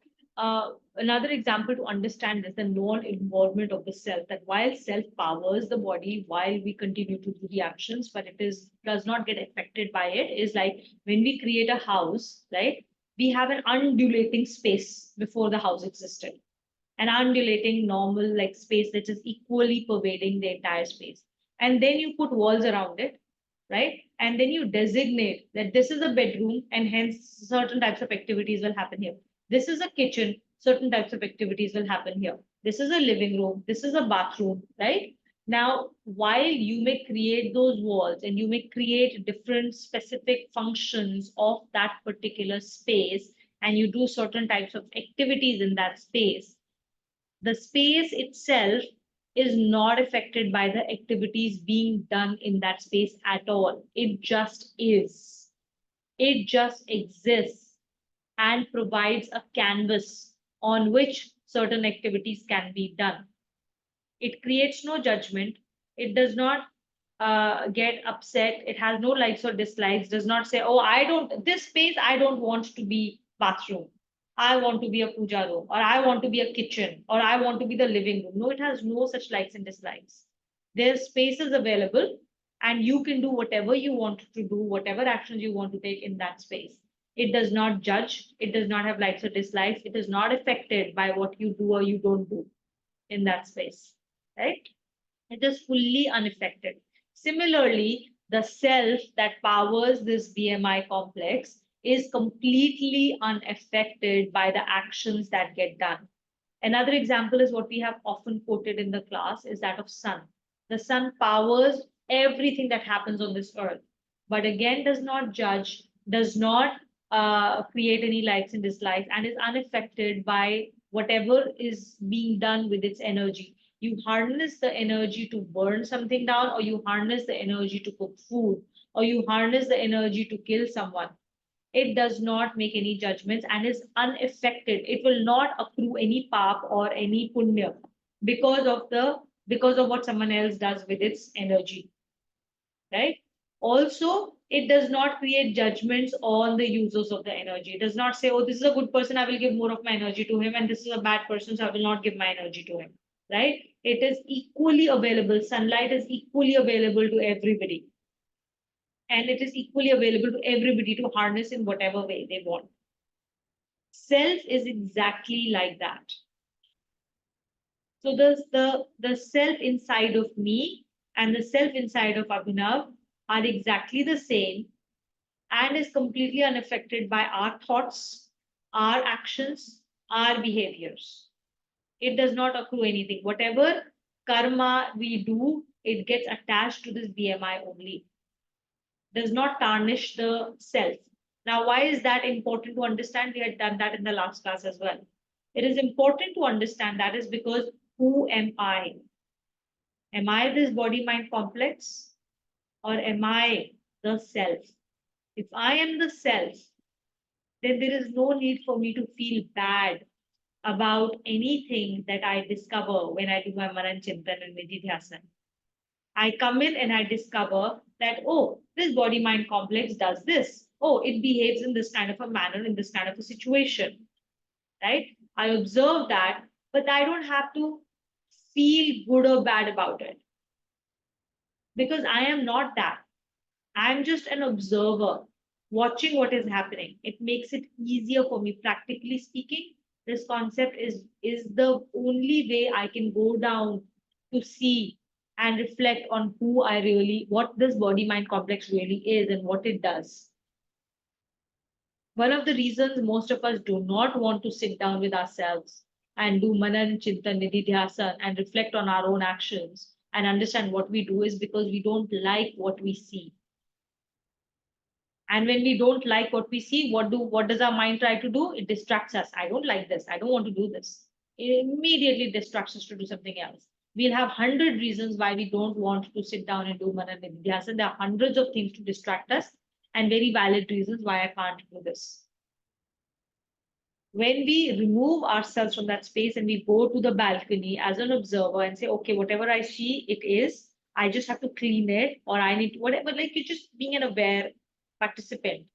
another example to understand is the non-involvement of the self, that while self powers the body while we continue to do the actions, but does not get affected by it, is like when we create a house, right? We have an undulating space before the house existed. An undulating normal like space that is equally pervading the entire space. And then you put walls around it, right? And then you designate that this is a bedroom and hence certain types of activities will happen here. This is a kitchen, certain types of activities will happen here. This is a living room, this is a bathroom, right? Now, while you may create those walls and you may create different specific functions of that particular space, and you do certain types of activities in that space, the space itself is not affected by the activities being done in that space at all. It just is. It just exists and provides a canvas on which certain activities can be done. It creates no judgment. It does not get upset. It has no likes or dislikes. Does not say, "Oh, I don't. This space I don't want to be bathroom. I want to be a puja room, or I want to be a kitchen, or I want to be the living room." No, it has no such likes and dislikes. There's spaces available, and you can do whatever you want to do, whatever actions you want to take in that space. It does not judge. It does not have likes or dislikes. It is not affected by what you do or you don't do in that space, right? It is fully unaffected. Similarly, the self that powers this BMI complex is completely unaffected by the actions that get done. Another example is what we have often quoted in the class is that of sun. The sun powers everything that happens on this earth, but again does not judge, does not create any likes and dislikes, and is unaffected by whatever is being done with its energy. You harness the energy to burn something down, or you harness the energy to cook food, or you harness the energy to kill someone. It does not make any judgments and is unaffected. It will not accrue any pap or any punya because of what someone else does with its energy, right? Also, it does not create judgments on the users of the energy. It does not say, "Oh, this is a good person, I will give more of my energy to him, and this is a bad person, so I will not give my energy to him." Right? It is equally available. Sunlight is equally available to everybody, and it is equally available to everybody to harness in whatever way they want. Self is exactly like that. So the self inside of me and the self inside of Abhinav are exactly the same. and is completely unaffected by our thoughts, our actions, our behaviors. It does not accrue anything. Whatever karma we do, it gets attached to this BMI only, does not tarnish the self. Now, why is that important to understand? We had done that in the last class as well. It is important to understand that is because who am I? Am I this body mind complex or am I the self? If I am the self, then there is no need for me to feel bad about anything that I discover when I do my Manan Chintan and Nididhyasana. I come in and I discover that, oh, this body mind complex does this. Oh, it behaves in this kind of a manner, in this kind of a situation, right? I observe that, but I don't have to feel good or bad about it because I am not that. I'm just an observer watching what is happening. It makes it easier for me. Practically speaking, this concept is the only way I can go down to see and reflect on who I really, what this body mind complex really is and what it does. One of the reasons most of us do not want to sit down with ourselves and do Manan, Chintan, Nididhyasana and reflect on our own actions and understand what we do is because we don't like what we see. And when we don't like what we see, what does our mind try to do? It distracts us. I don't like this. I don't want to do this. It immediately distracts us to do something else. We'll have 100 reasons why we don't want to sit down and do Manan Nididhyasana. There are hundreds of things to distract us and very valid reasons why I can't do this. When we remove ourselves from that space and we go to the balcony as an observer and say, okay, whatever I see, it is, I just have to clean it or I need to, whatever, like you're just being an aware participant.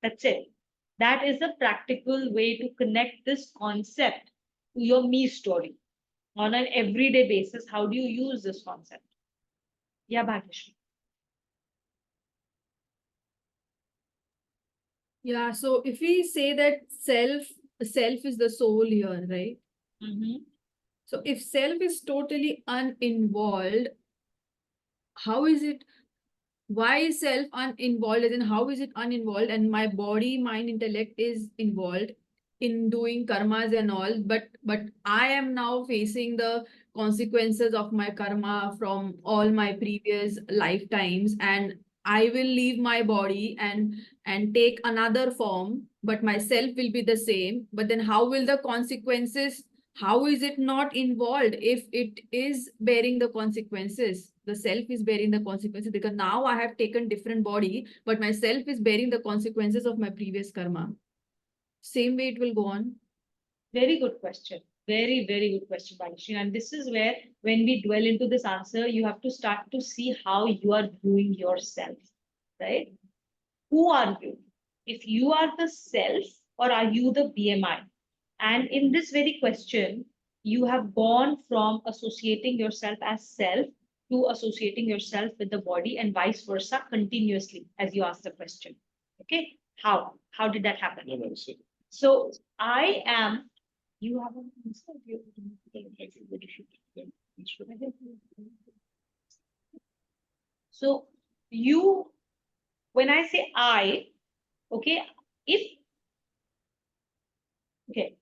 That's it. That is a practical way to connect this concept to your me story on an everyday basis. How do you use this concept? Yeah, Bhagyashree. Yeah, so if we say that self is the soul here, right? So if self is totally uninvolved, how is it? Why is self uninvolved? As in, how is it uninvolved? And my body, mind, intellect is involved in doing karmas and all, but I am now facing the consequences of my karma from all my previous lifetimes, and I will leave my body and take another form, but myself will be the same. But then how will the consequences, how is it not involved if it is bearing the consequences? The self is bearing the consequences because now I have taken different body, but my self is bearing the consequences of my previous karma. Same way it will go on. Very good question. Very, very good question, Bhagyashree. And this is where, when we dwell into this answer, you have to start to see how you are viewing yourself, right? Who are you? If you are the self or are you the BMI? And in this very question, you have gone from associating yourself as self to associating yourself with the body and vice versa continuously as you ask the question. Okay, how? How did that happen? No, no, so So I am, you have an answer? So you, when I say I, okay, okay,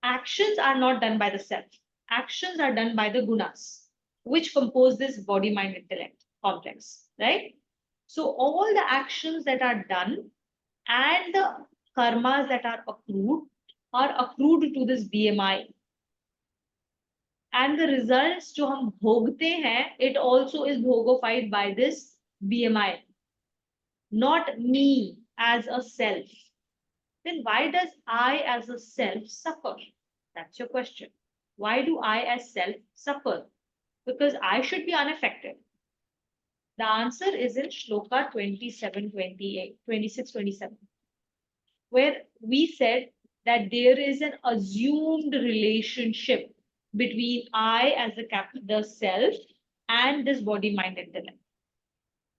actions are not done by the self. Actions are done by the gunas, which compose this body, mind, intellect complex, right? So all the actions that are done and the karmas that are accrued to this BMI. And the results जो हम भोगते हैं, it also is bhogified by this BMI, not me as a self. Then why does I as a self suffer? That's your question. Why do I as self suffer? Because I should be unaffected. The answer is in Shloka 27, 28, 26, 27, where we said that there is an assumed relationship between I as the self and this body, mind, intellect.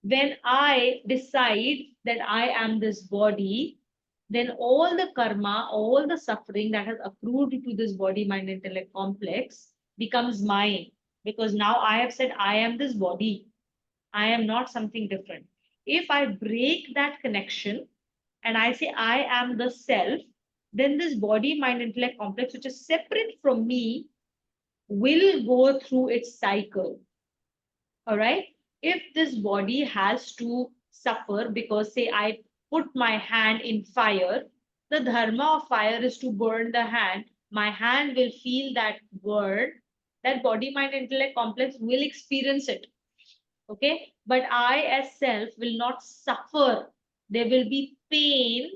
When I decide that I am this body, then all the karma, all the suffering that has accrued to this body, mind, intellect complex becomes mine. Because now I have said I am this body. I am not something different. If I break that connection and I say I am the self, then this body, mind, intellect complex, which is separate from me, will go through its cycle. All right. If this body has to suffer because, say, I put my hand in fire, the dharma of fire is to burn the hand. My hand will feel that burn. That body, mind, intellect complex will experience it. Okay. But I, as self, will not suffer. There will be pain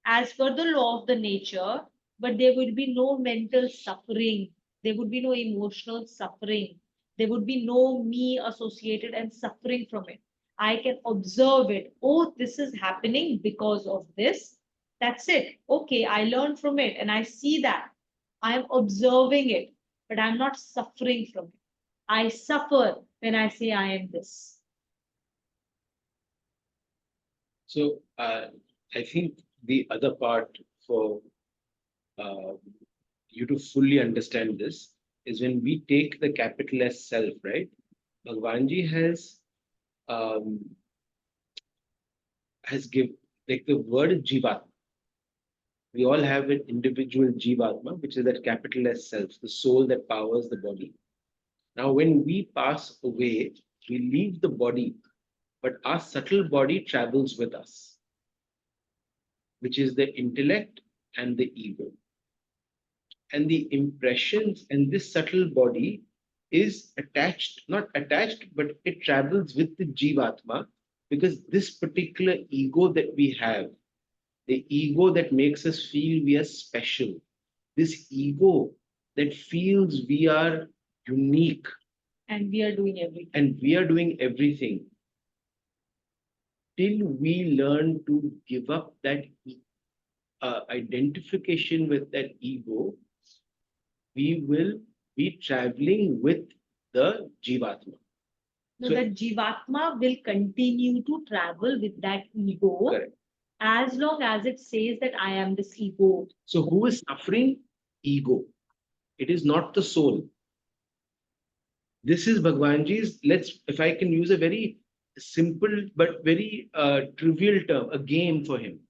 as per the law of the nature, but there would be no mental suffering. There would be no emotional suffering. There would be no me associated and suffering from it. I can observe it. Oh, this is happening because of this. That's it. Okay, I learn from it and I see that. I am observing it, but I'm not suffering from it. I suffer when I say I am this. So I think the other part for you to fully understand this is when we take the capital S self, right? Bhagwanji um, has given, like, the word Jivatma. We all have an individual Jivatma, which is that capital S self, the soul that powers the body. Now, when we pass away, we leave the body, but our subtle body travels with us, which is the intellect and the ego. And the impressions and this subtle body is attached, not attached, but it travels with the Jivatma, because this particular ego that we have, the ego that makes us feel we are special, this ego that feels we are unique And we are doing everything. and we are doing everything, till we learn to give up that identification with that ego, we will be traveling with the Jivatma. So So- that Jivatma will continue to travel with that ego Correct. as long as it says that I am this ego. So who is suffering? Ego. It is not the soul. This is Bhagwanji's, if I can use a very simple but very trivial term, a game for him.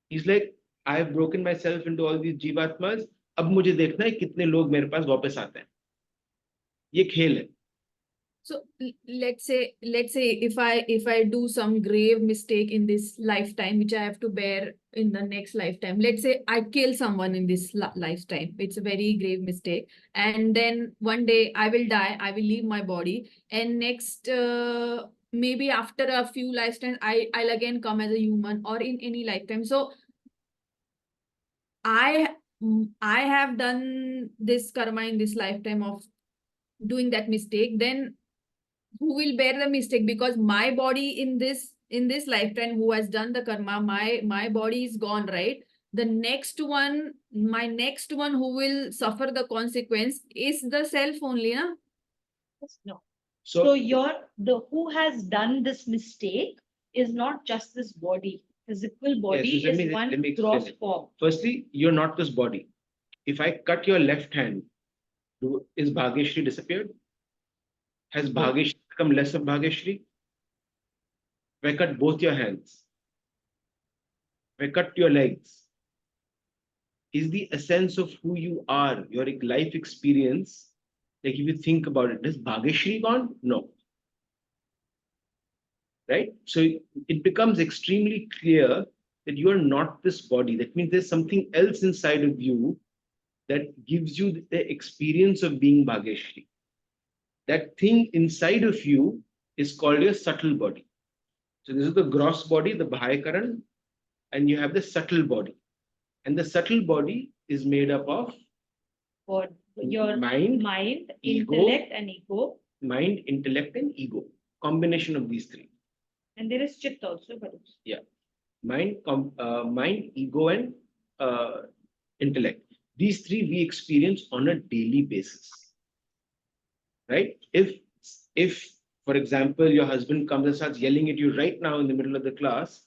He's like, I have broken myself into all these Jivatmas. अब मुझे देखना है कितने लोग मेरे पास वापस आते हैं. ये खेल है. So let's say if I do some grave mistake in this lifetime, which I have to bear in the next lifetime. Let's say I kill someone in this lifetime. It's a very grave mistake. And then one day I will die, I will leave my body. And next, maybe after a few lifetimes, I'll again come as a human or in any lifetime. So I have done this karma in this lifetime of doing that mistake. Then who will bear the mistake? Because my body in this lifetime who has done the karma, my body is gone, right? The next one, my next one who will suffer the consequence is the self only, na? No. So the who has done this mistake is not just this body. Physical body Yes, let is me- one let me explain gross it. form. Firstly, you're not this body. If I cut your left hand, is Bhageshri disappeared? Has Bhageshri become less of Bhageshri? If I cut both your hands, if I cut your legs, is the essence of who you are, your life experience, like if you think about it, is Bhageshri gone? No. Right? So it becomes extremely clear that you are not this body. That means there's something else inside of you that gives you the experience of being Bhageshri. That thing inside of you is called your subtle body. So this is the gross body, the Bhayakaran, and you have the subtle body. And the subtle body is made up of For your mind, ego, intellect, and ego. mind, intellect, and ego. Combination of these three. And there is Chit also, but Mind, ego, and intellect. These three we experience on a daily basis. Right? If, for example, your husband comes and starts yelling at you right now in the middle of the class,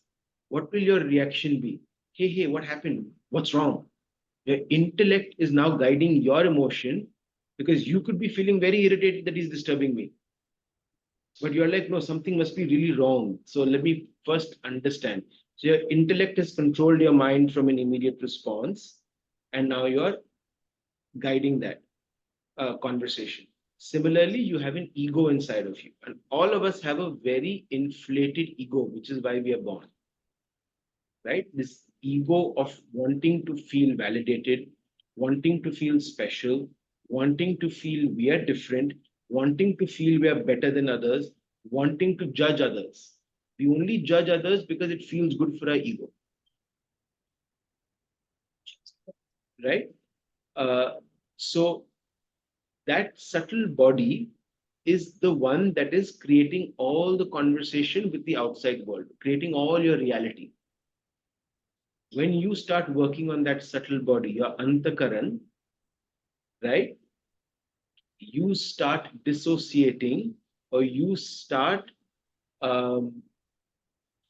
what will your reaction be? Hey, what happened? What's wrong? Your intellect is now guiding your emotion, because you could be feeling very irritated that he's disturbing me. But you're like, no, something must be really wrong. So let me first understand. So your intellect has controlled your mind from an immediate response, and now you're guiding that conversation. Similarly, you have an ego inside of you, and all of us have a very inflated ego, which is why we are born. Right? This ego of wanting to feel validated, wanting to feel special, wanting to feel we are different, wanting to feel we are better than others, wanting to judge others. We only judge others because it feels good for our ego. Right? So that subtle body is the one that is creating all the conversation with the outside world, creating all your reality. When you start working on that subtle body, your antakaran, right? You start dissociating, or you start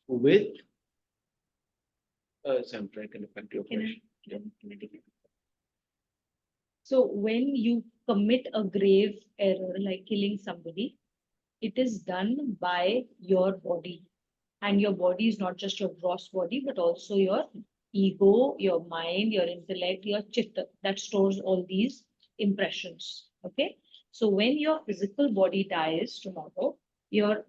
with. So I'm trying to connect to your question. So when you commit a grave error like killing somebody, it is done by your body. And your body is not just your gross body, but also your ego, your mind, your intellect, your chitta that stores all these impressions. Okay. So when your physical body dies tomorrow, your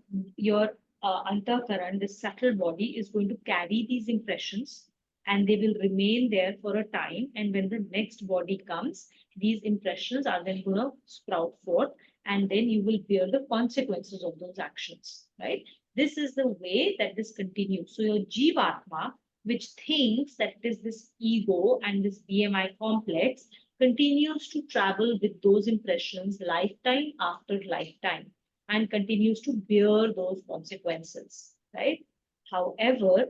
antakaran, this subtle body, is going to carry these impressions, and they will remain there for a time. And when the next body comes, these impressions are then going to sprout forth, and then you will bear the consequences of those actions, right? This is the way that this continues. So your Jivatma, which thinks that it is this ego and this BMI complex, continues to travel with those impressions lifetime after lifetime and continues to bear those consequences, right? However,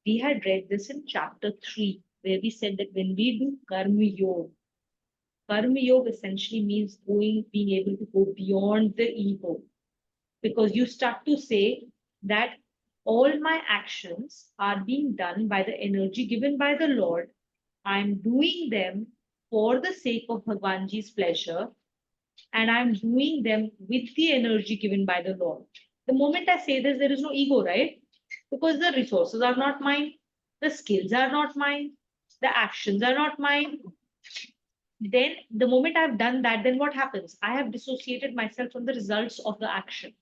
we had read this in chapter 3, where we said that when we do Karma Yoga essentially means being able to go beyond the ego, because you start to say that all my actions are being done by the energy given by the Lord. I'm doing them for the sake of Bhagwanji's pleasure, and I'm doing them with the energy given by the Lord. The moment I say this, there is no ego, right? Because the resources are not mine, the skills are not mine, the actions are not mine. Then, the moment I've done that, then what happens? I have dissociated myself from the results of the action,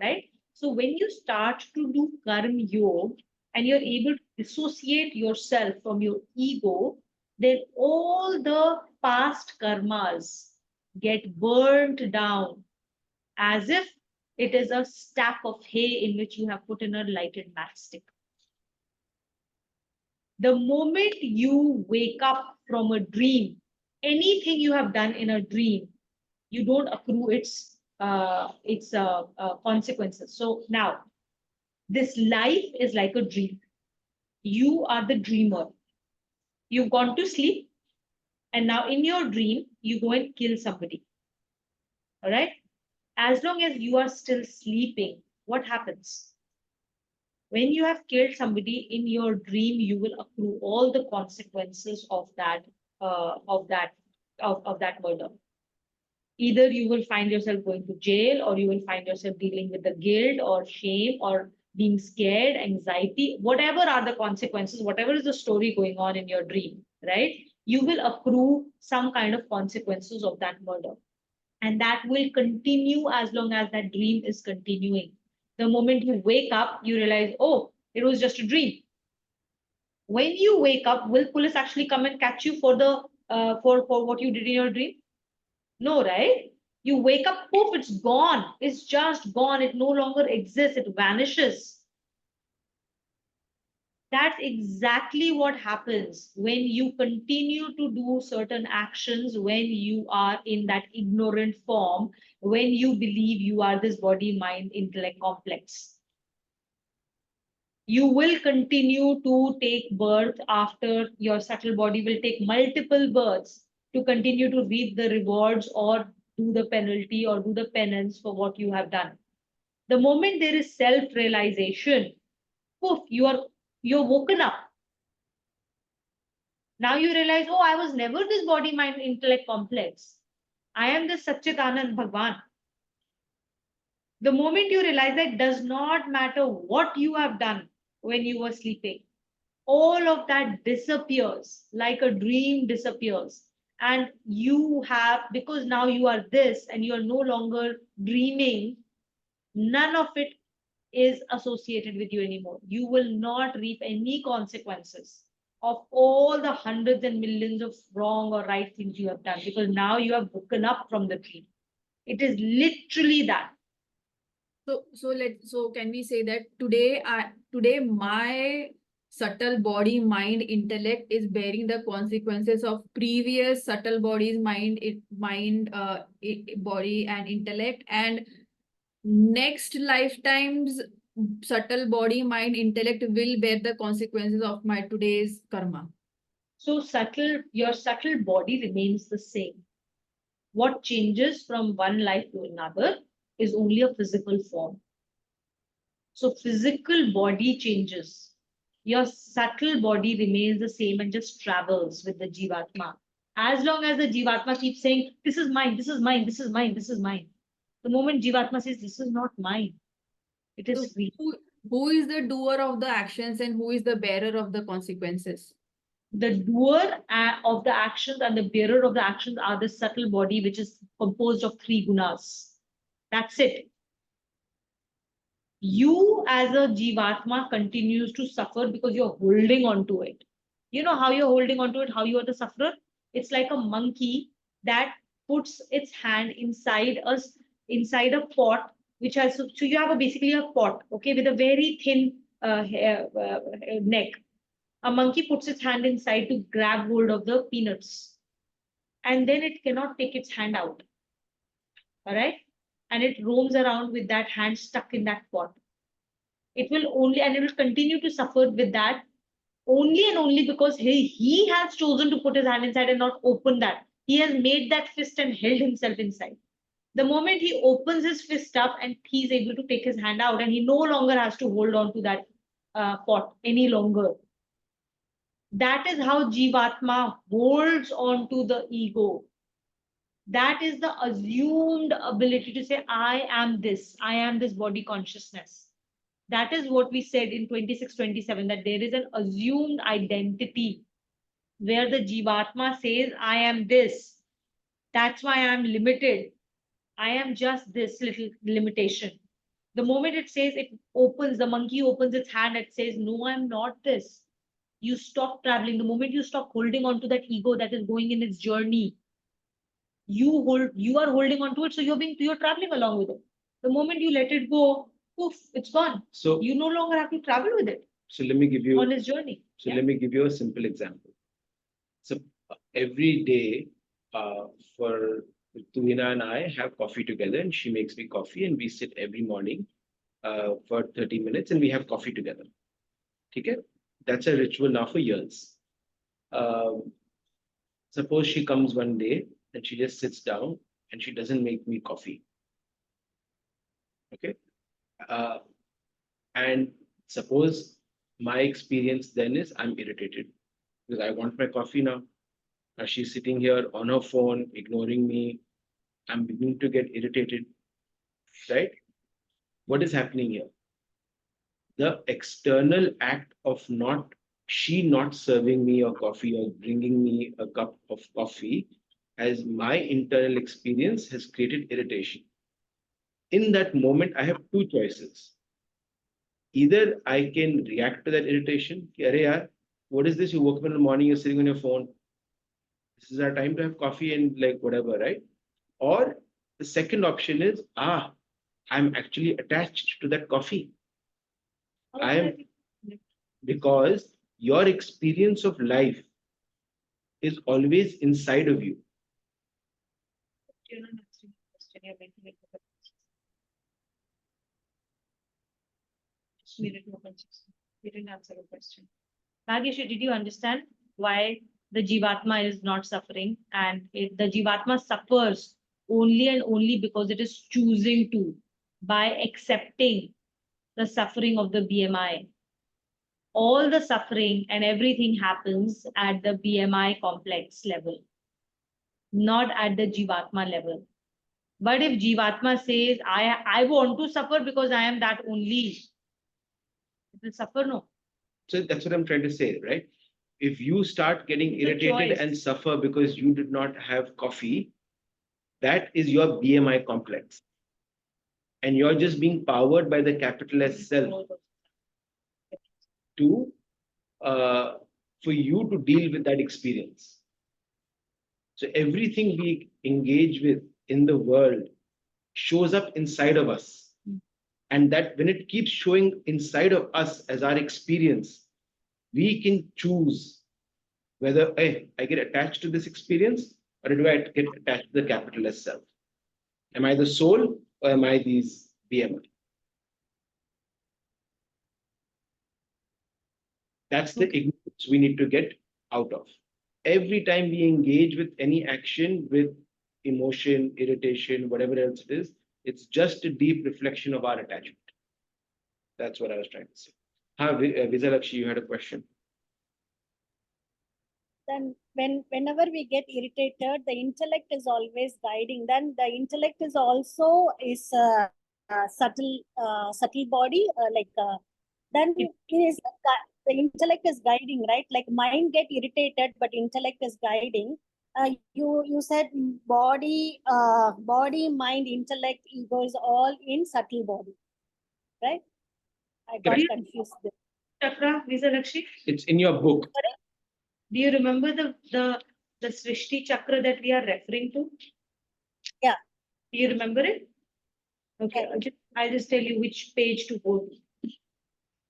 right? So when you start to do karma yoga and you're able to dissociate yourself from your ego, then all the past karmas get burnt down as if it is a stack of hay in which you have put in a lighted matchstick. The moment you wake up from a dream, anything you have done in a dream, you don't accrue its consequences. So now, this life is like a dream. You are the dreamer. You've gone to sleep, and now in your dream, you go and kill somebody. All right? As long as you are still sleeping, what happens? When you have killed somebody in your dream, you will accrue all the consequences of that murder. Either you will find yourself going to jail, or you will find yourself dealing with the guilt or shame or being scared, anxiety, whatever are the consequences, whatever is the story going on in your dream, right? You will accrue some kind of consequences of that murder. And that will continue as long as that dream is continuing. The moment you wake up, you realize, oh, it was just a dream. When you wake up, will police actually come and catch you for the for what you did in your dream? No, right? You wake up, poof, it's gone. It's just gone. It no longer exists. It vanishes. That's exactly what happens when you continue to do certain actions, when you are in that ignorant form, when you believe you are this body, mind, intellect complex. You will continue to take birth after your subtle body will take multiple births to continue to reap the rewards or do the penalty or do the penance for what you have done. The moment there is self-realization, poof, you're woken up. Now you realize, oh, I was never this body, mind, intellect complex. I am the Satchitanand Bhagwan. The moment you realize that does not matter what you have done when you were sleeping, all of that disappears like a dream disappears. And you have, because now you are this and you are no longer dreaming, none of it is associated with you anymore. You will not reap any consequences of all the hundreds and millions of wrong or right things you have done, because now you have woken up from the dream. It is literally that. So can we say that today my subtle body, mind, intellect is bearing the consequences of previous subtle bodies, body and intellect, and next lifetime's subtle body, mind, intellect will bear the consequences of my today's karma. So your subtle body remains the same. What changes from one life to another is only a physical form. So physical body changes. Your subtle body remains the same and just travels with the Jivatma. As long as the Jivatma keeps saying, this is mine, this is mine, this is mine, this is mine. The moment Jivatma says, this is not mine, it is So free. who is the doer of the actions and who is the bearer of the consequences? The doer of the actions and the bearer of the actions are the subtle body, which is composed of 3 gunas. That's it. You as a Jivatma continues to suffer because you're holding on to it. You know how you're holding on to it, how you are the sufferer? It's like a monkey that puts its hand inside a pot, which has, so you have basically a pot, okay, with a very thin neck. A monkey puts its hand inside to grab hold of the peanuts, and then it cannot take its hand out. All right. And it roams around with that hand stuck in that pot. It will only, and it will continue to suffer with that only and only because he has chosen to put his hand inside and not open that. He has made that fist and held himself inside. The moment he opens his fist up and he's able to take his hand out, and he no longer has to hold on to that pot any longer. That is how Jivatma holds on to the ego. That is the assumed ability to say, I am this body consciousness. That is what we said in 26-27, that there is an assumed identity where the Jivatma says, I am this. That's why I am limited. I am just this little limitation. The moment it says, the monkey opens its hand, it says, no, I'm not this. You stop traveling. The moment you stop holding on to that ego that is going in its journey, you are holding on to it, so you're traveling along with it. The moment you let it go, poof, it's gone. So You no longer have to travel with it so let me give you on its journey. so let me give you a simple example. So every day, for Tuvina and I have coffee together, and she makes me coffee, and we sit every morning for 30 minutes and we have coffee together. Okay? That's a ritual now for years. Suppose she comes one day and she just sits down and she doesn't make me coffee. Okay? And suppose my experience then is I'm irritated because I want my coffee now. Now she's sitting here on her phone, ignoring me. I'm beginning to get irritated, right? What is happening here? The external act of she not serving me a coffee or bringing me a cup of coffee, as my internal experience has created irritation. In that moment, I have two choices. Either I can react to that irritation, Arey yaar, what is this? You woke up in the morning, you're sitting on your phone. This is our time to have coffee and like whatever, right? Or the second option is, I'm actually attached to that coffee. Because your experience of life is always inside of you. You're not answering the question, you're making it more just made it more consistent. You didn't answer the question. Nagesh, did you understand why the Jivatma is not suffering? And the Jivatma suffers only and only because it is choosing to, by accepting the suffering of the BMI. All the suffering and everything happens at the BMI complex level, not at the Jivatma level. But if Jivatma says, I want to suffer because I am that only, it will suffer, no. So that's what I'm trying to say, right? If you start getting It's a irritated choice. and suffer because you did not have coffee, that is your BMI complex. And you're just being powered by the capital S self to for you to deal with that experience. So everything we engage with in the world shows up inside of us. And that when it keeps showing inside of us as our experience, we can choose whether hey, I get attached to this experience or do I get attached to the capital S self? Am I the soul or am I these BMI? That's the ignorance we need to get out of. Every time we engage with any action with emotion, irritation, whatever else it is, it's just a deep reflection of our attachment. That's what I was trying to say. Vijalakshi, you had a question. Then whenever we get irritated, the intellect is always guiding. Then the intellect is also is subtle body, then it is the intellect is guiding, right? Like mind get irritated, but intellect is guiding. You said body, mind, intellect, ego is all in subtle body, right? I got Correct. confused there. Chakra, Vijalakshi, It's in your book. do you remember the Srishti Chakra that we are referring to? Yeah. Do you remember it? Okay, Yeah. I'll just tell you which page to go to.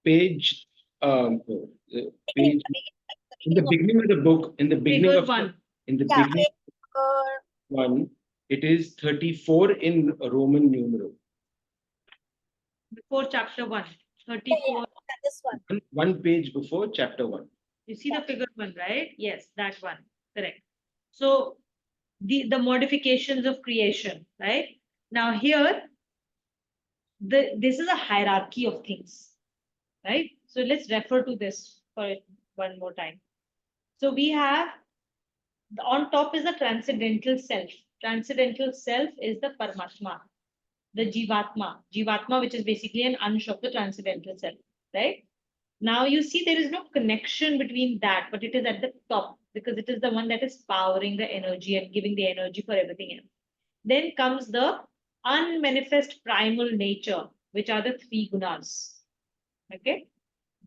Page, page in the beginning of the book, in the beginning Figure of one. in the Yeah, beginning one, it is 34 in Roman numeral. Before chapter 1, 34. this one. One page before chapter 1. You see the figure 1, right? Yes, that one. Correct. So the modifications of creation, right? Now here, this is a hierarchy of things, right? So let's refer to this for it one more time. So we have on top is the transcendental self. Transcendental self is the Paramatma, the Jivatma, which is basically an ansh of the transcendental self, right? Now you see there is no connection between that, but it is at the top because it is the one that is powering the energy and giving the energy for everything else. Then comes the unmanifest primal nature, which are the three gunas. Okay.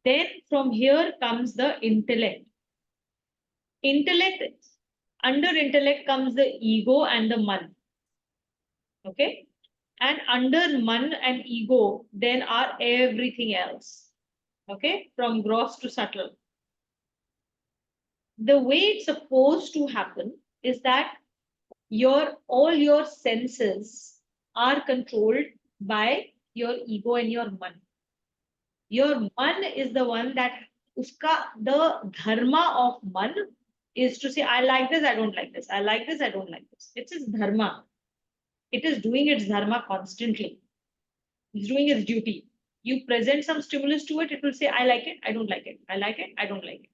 Then from here comes the intellect. Under intellect comes the ego and the man. Okay. And under man and ego, then are everything else. Okay. From gross to subtle. The way it's supposed to happen is that all your senses are controlled by your ego and your man. Your man is the one that the dharma of man is to say, I like this, I don't like this. I like this, I don't like this. It's its dharma. It is doing its dharma constantly. It's doing its duty. You present some stimulus to it, it will say, I like it, I don't like it. I like it, I don't like it.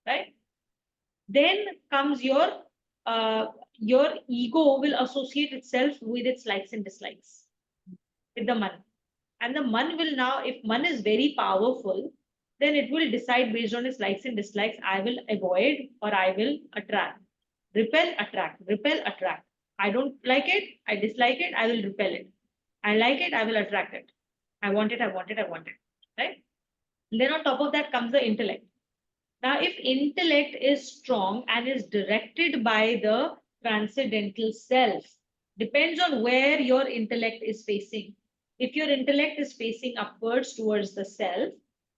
Right? Then comes your ego will associate itself with its likes and dislikes with the man. And the man will now, if man is very powerful, then it will decide based on its likes and dislikes, I will avoid or I will attract. Repel, attract, repel, attract. I don't like it, I dislike it, I will repel it. I like it, I will attract it. I want it, I want it, I want it. Right? Then on top of that comes the intellect. Now, if intellect is strong and is directed by the transcendental self, depends on where your intellect is facing. If your intellect is facing upwards towards the self,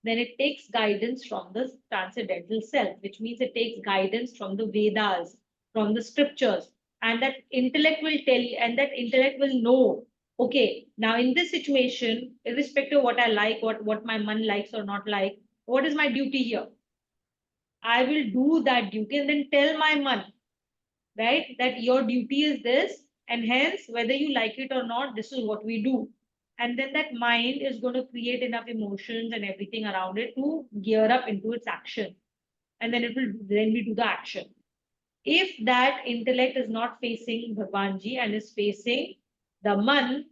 then it takes guidance from the transcendental self, which means it takes guidance from the Vedas, from the scriptures. And that intellect will tell you, and that intellect will know, okay, now in this situation, irrespective of what I like, what my man likes or not like, what is my duty here? I will do that duty and then tell my man, right, that your duty is this, and hence, whether you like it or not, this is what we do. And then that mind is going to create enough emotions and everything around it to gear up into its action. And then we do the action. If that intellect is not facing Bhagwanji and is facing the man,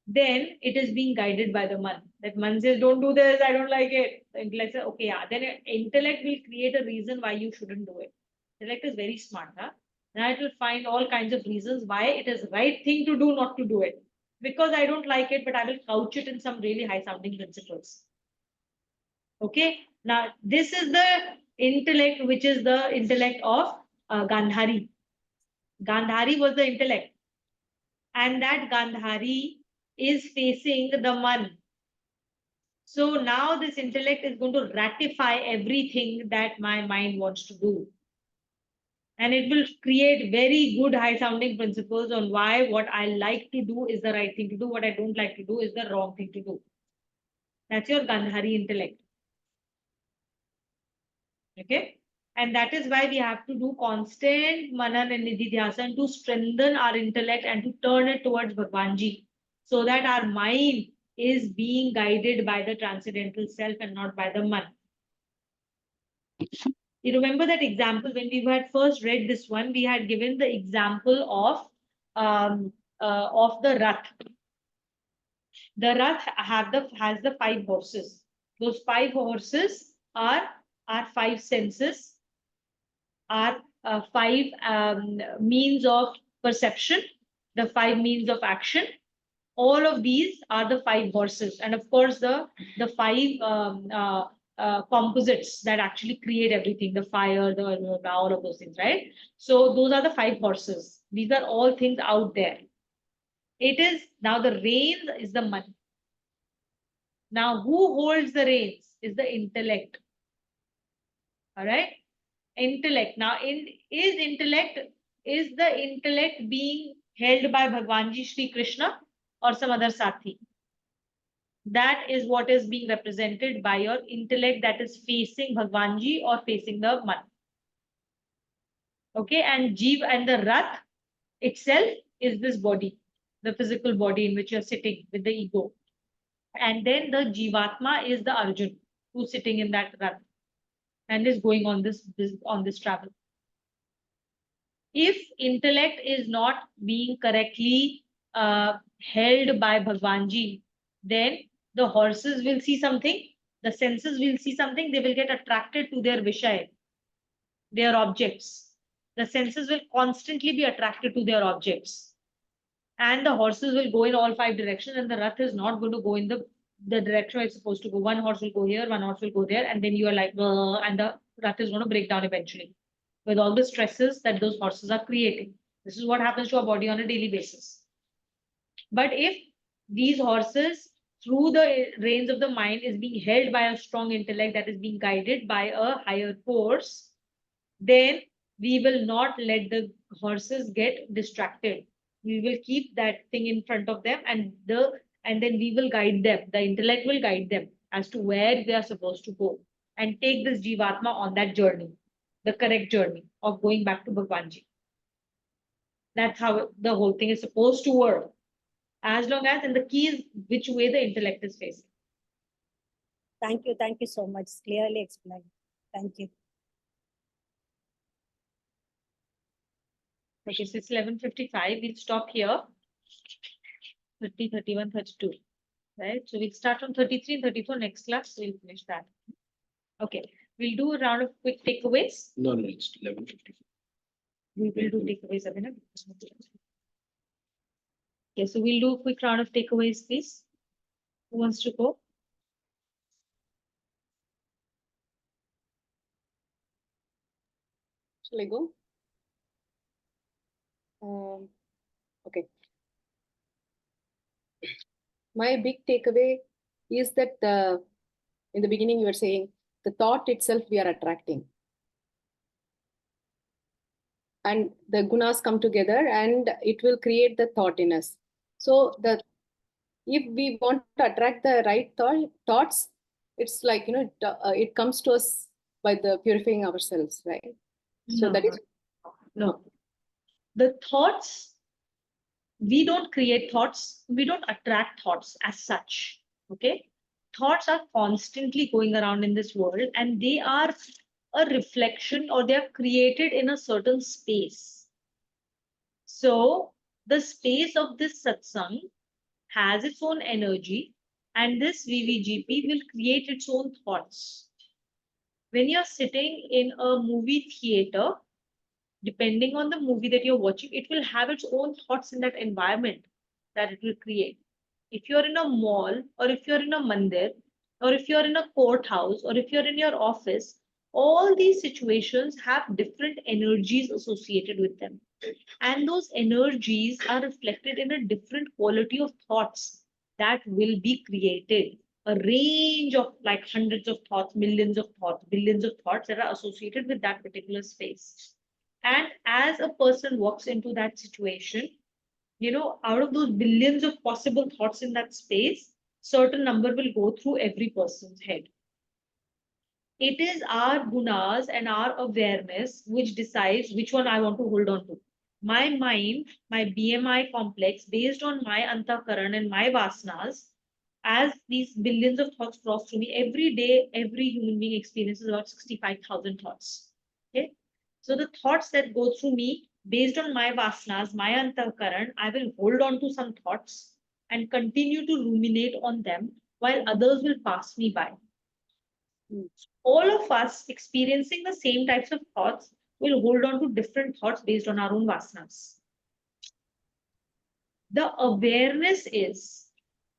then it is being guided by the man. That man says, don't do this, I don't like it. The intellect says, okay, yeah. Then intellect will create a reason why you shouldn't do it. Intellect is very smart, huh? Now it will find all kinds of reasons why it is right thing to do, not to do it. Because I don't like it, but I will couch it in some really high sounding principles. Okay. Now this is the intellect, which is the intellect of Gandhari. Gandhari was the intellect. And that Gandhari is facing the man. So now this intellect is going to ratify everything that my mind wants to do. And it will create very good high sounding principles on why what I like to do is the right thing to do, what I don't like to do is the wrong thing to do. That's your Gandhari intellect. Okay. And that is why we have to do constant manan and nididhyasana to strengthen our intellect and to turn it towards Bhagwanji, so that our mind is being guided by the transcendental self and not by the man. You remember that example when we had first read this one, we had given the example of the Rath. The Rath has the 5 horses. Those 5 horses are 5 senses, are 5 means of perception, the 5 means of action. All of these are the 5 horses, and of course the 5 composites that actually create everything, the fire, the all of those things, right? So those are the 5 horses. These are all things out there. It is now the reins is the man. Now who holds the reins is the intellect. All right. Intellect. Now, is the intellect being held by Bhagwanji Shri Krishna or some other Sathi? That is what is being represented by your intellect that is facing Bhagwanji or facing the man. Okay, and Jeev and the Rath itself is this body, the physical body in which you're sitting with the ego. And then the Jivatma is the Arjun who's sitting in that Rath and is going on this travel. If intellect is not being correctly held by Bhagwanji, then the horses will see something, the senses will see something, they will get attracted to their Vishay, their objects. The senses will constantly be attracted to their objects. And the horses will go in all 5 directions, and the Rath is not going to go in the direction it's supposed to go. One horse will go here, one horse will go there, and then you are like, and the Rath is going to break down eventually with all the stresses that those horses are creating. This is what happens to our body on a daily basis. But if these horses, through the reins of the mind, is being held by a strong intellect that is being guided by a higher force, then we will not let the horses get distracted. We will keep that thing in front of them, and then we will guide them. The intellect will guide them as to where they are supposed to go and take this Jivatma on that journey, the correct journey of going back to Bhagwanji. That's how the whole thing is supposed to work. As long as, and the key is which way the intellect is facing. Thank you so much. Clearly explained. Thank you. Okay, so it's 11:55. We'll stop here. 30, 31, 32. Right? So we'll start on 33 and 34 next class. We'll finish that. Okay. We'll do a round of quick takeaways. No, it's 11:54. We will do takeaways, Abhinav. Okay, so we'll do a quick round of takeaways, please. Who wants to go? Shall I go? Okay. My big takeaway is that in the beginning you were saying the thought itself we are attracting. And the gunas come together and it will create the thought in us. So if we want to attract the right thoughts, it's like, it comes to us by the purifying ourselves, right? So that is. No. The thoughts, we don't create thoughts, we don't attract thoughts as such. Okay. Thoughts are constantly going around in this world, and they are a reflection, or they are created in a certain space. So The space of this satsang has its own energy, and this VVGP will create its own thoughts. When you're sitting in a movie theater, depending on the movie that you're watching, it will have its own thoughts in that environment that it will create. If you're in a mall, or if you're in a mandir, or if you're in a courthouse, or if you're in your office, all these situations have different energies associated with them. And those energies are reflected in a different quality of thoughts that will be created. A range of like hundreds of thoughts, millions of thoughts, billions of thoughts that are associated with that particular space. And as a person walks into that situation, out of those billions of possible thoughts in that space, certain number will go through every person's head. It is our gunas and our awareness which decides which one I want to hold on to. My mind, my BMI complex, based on my antakaran and my vasanas, as these billions of thoughts cross through me, every day, every human being experiences about 65,000 thoughts. Okay. So the thoughts that go through me, based on my vasanas, my antakaran, I will hold on to some thoughts and continue to ruminate on them while others will pass me by. All of us experiencing the same types of thoughts will hold on to different thoughts based on our own vasanas. The awareness is,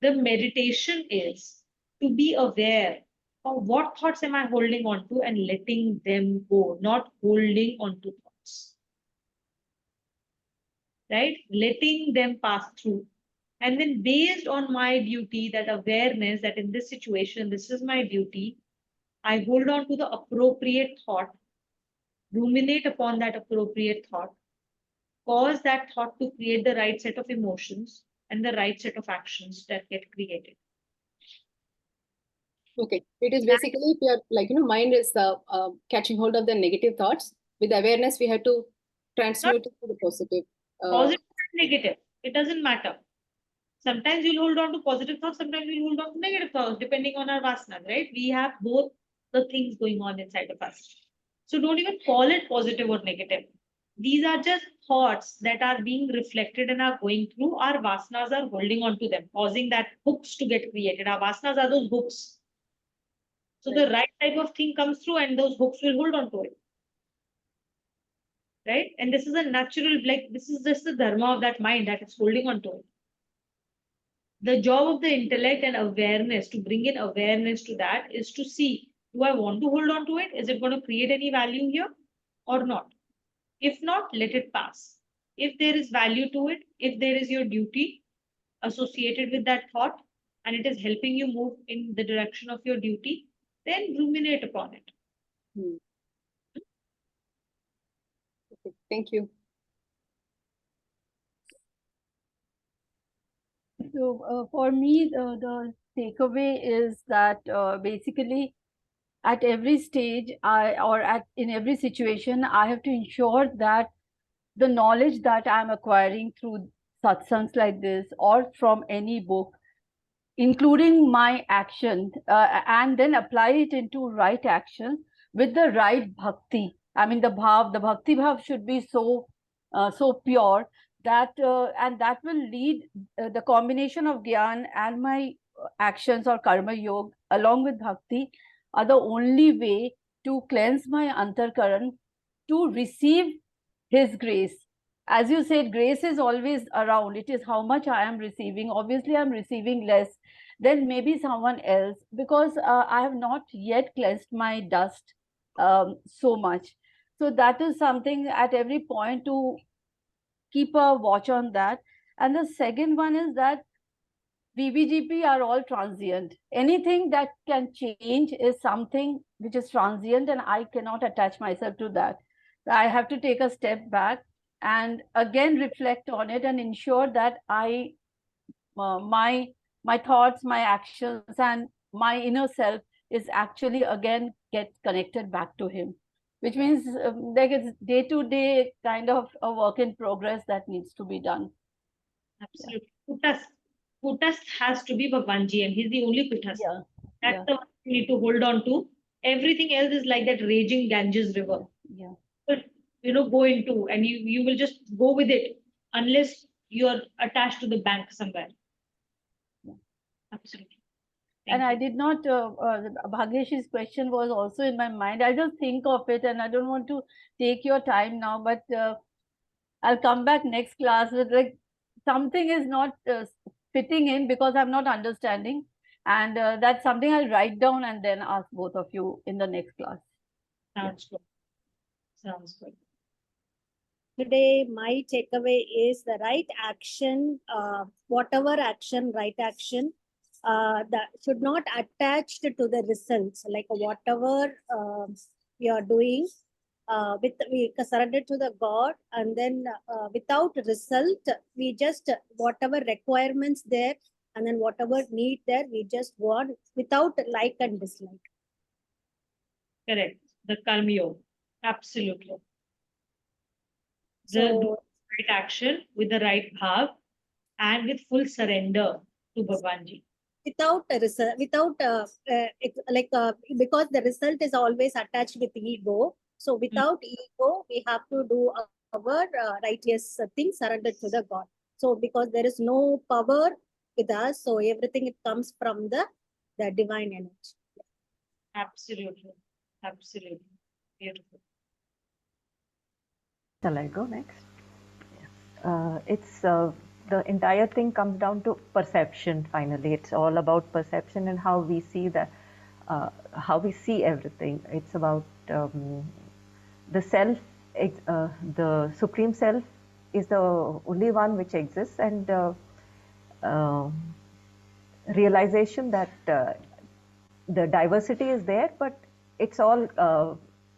the meditation is to be aware of what thoughts am I holding on to and letting them go, not holding on to thoughts. Right? Letting them pass through. And then based on my duty, that awareness that in this situation, this is my duty, I hold on to the appropriate thought, ruminate upon that appropriate thought, cause that thought to create the right set of emotions and the right set of actions that get created. Okay, it is basically if your mind is catching hold of the negative thoughts. With awareness, we have to transmute it to the positive. Positive and negative, it doesn't matter. Sometimes you'll hold on to positive thoughts, sometimes we'll hold on to negative thoughts, depending on our vasanas, right? We have both the things going on inside of us. So don't even call it positive or negative. These are just thoughts that are being reflected and are going through. Our vasanas are holding on to them, causing that hooks to get created. Our vasanas are those hooks. So the right type of thing comes through and those hooks will hold on to it. Right? And this is a natural, like, this is just the dharma of that mind that is holding on to it. The job of the intellect and awareness, to bring in awareness to that, is to see, do I want to hold on to it? Is it going to create any value here or not? If not, let it pass. If there is value to it, if there is your duty associated with that thought, and it is helping you move in the direction of your duty, then ruminate upon it. Okay, thank you. So for me, the takeaway is that basically at every stage in every situation, I have to ensure that the knowledge that I'm acquiring through satsangs like this or from any book, including my action, and then apply it into right action with the right bhakti. I mean, the bhakti bhav should be so pure that and that will lead the combination of gyan and my actions or karma yoga along with bhakti are the only way to cleanse my antarkaran to receive his grace. As you said, grace is always around. It is how much I am receiving. Obviously, I'm receiving less than maybe someone else because I have not yet cleansed my dust so much. So that is something at every point to keep a watch on that. And the second one is that VVGP are all transient. Anything that can change is something which is transient, and I cannot attach myself to that. I have to take a step back and again reflect on it and ensure that my thoughts, my actions, and my inner self is actually again get connected back to him, which means like it's day-to-day kind of a work in progress that needs to be done. Absolutely. Kutast has to be Bhagwanji, and he's the only Kutast. Yeah. That's the one you need to hold on to. Everything else is like that raging Ganges river. Yeah. But go into, and you will just go with it unless you're attached to the bank somewhere. Absolutely. And Thank I you. did not, Bhagyashi's question was also in my mind. I just think of it and I don't want to take your time now, but I'll come back next class with like something is not fitting in because I'm not understanding. And that's something I'll write down and then ask both of you in the next class. Sounds good. Sounds good. Today, my takeaway is the right action, whatever action, right action, that should not attached to the results. Like whatever you're doing, we surrender to the God, and then without result, we just whatever requirements there, and then whatever need there, we just want without like and dislike. Correct. The karma yoga. Absolutely. The So right action with the right bhav and with full surrender to Bhagwanji. without a result, without because the result is always attached with ego. So without ego, we have to do our righteous thing surrendered to the God. So because there is no power with us, so everything it comes from the divine energy. Absolutely. Absolutely. Beautiful. Shall I go next? It's the entire thing comes down to perception. Finally, it's all about perception and how we see how we see everything. It's about the self, the supreme self is the only one which exists, and realization that the diversity is there, but it's all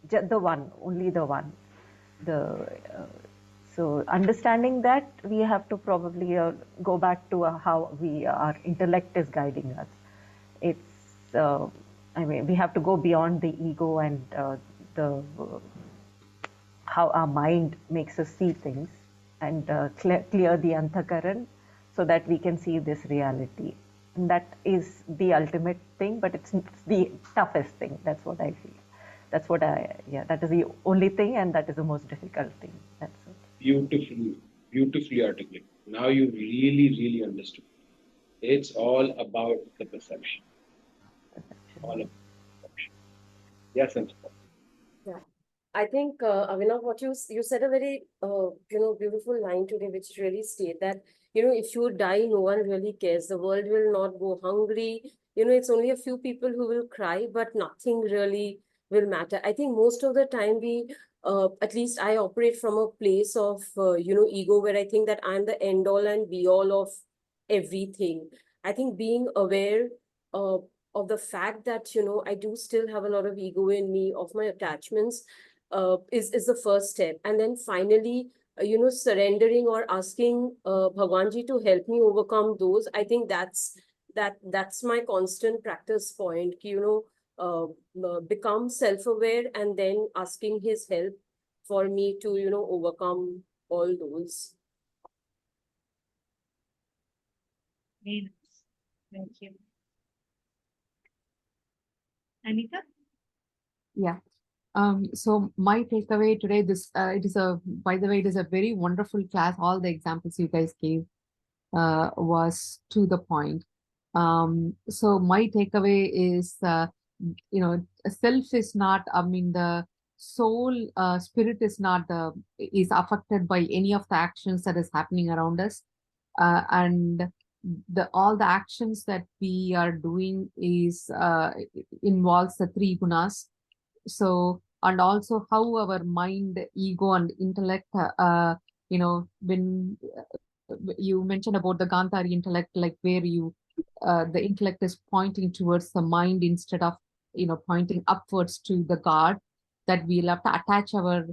the one, only the one. So understanding that, we have to probably go back to how our intellect is guiding us. It's, I mean, we have to go beyond the ego and how our mind makes us see things, and clear the antakaran so that we can see this reality. And that is the ultimate thing, but it's the toughest thing. That's what I feel. That is the only thing, and that is the most difficult thing. That's it. Beautifully articulated. Now you really understood. It's all about the perception. All about perception. Yes, Sanchita. Yeah. I think, Avinav, what you said a very, beautiful line today, which really state that, if you die, no one really cares. The world will not go hungry. It's only a few people who will cry, but nothing really will matter. I think most of the time at least I operate from a place of, ego, where I think that I'm the end all and be all of everything. I think being aware, of the fact that, I do still have a lot of ego in me, of my attachments, is the first step. And then finally, surrendering or asking Bhagwanji to help me overcome those. I think that's my constant practice point. Become self-aware and then asking his help for me to, overcome all those. Very nice. Thank you. Anita? Yeah. So my takeaway today, by the way, it is a very wonderful class. All the examples you guys gave was to the point. So my takeaway is, self is not, the soul, spirit is not, is affected by any of the actions that is happening around us. And all the actions that we are doing involves the three gunas. So, and also how our mind, ego, and intellect, when you mentioned about the Gandhari intellect, like where the intellect is pointing towards the mind instead of, pointing upwards to the God, that we'll have to attach our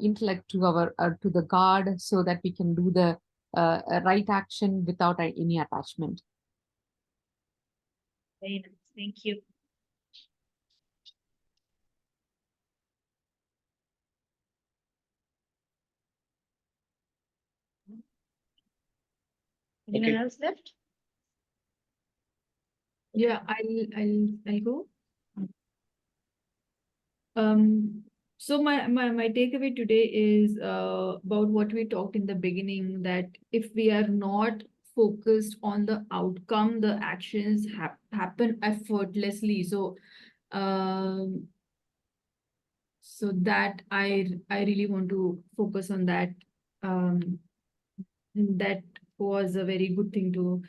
intellect to the God so that we can do the right action without any attachment. Very nice. Thank you. Anyone Okay. else left? Yeah, I'll go. Um, So my takeaway today is about what we talked in the beginning, that if we are not focused on the outcome, the actions happen effortlessly. Um, so that I really want to focus on that. Um, that was a very good thing to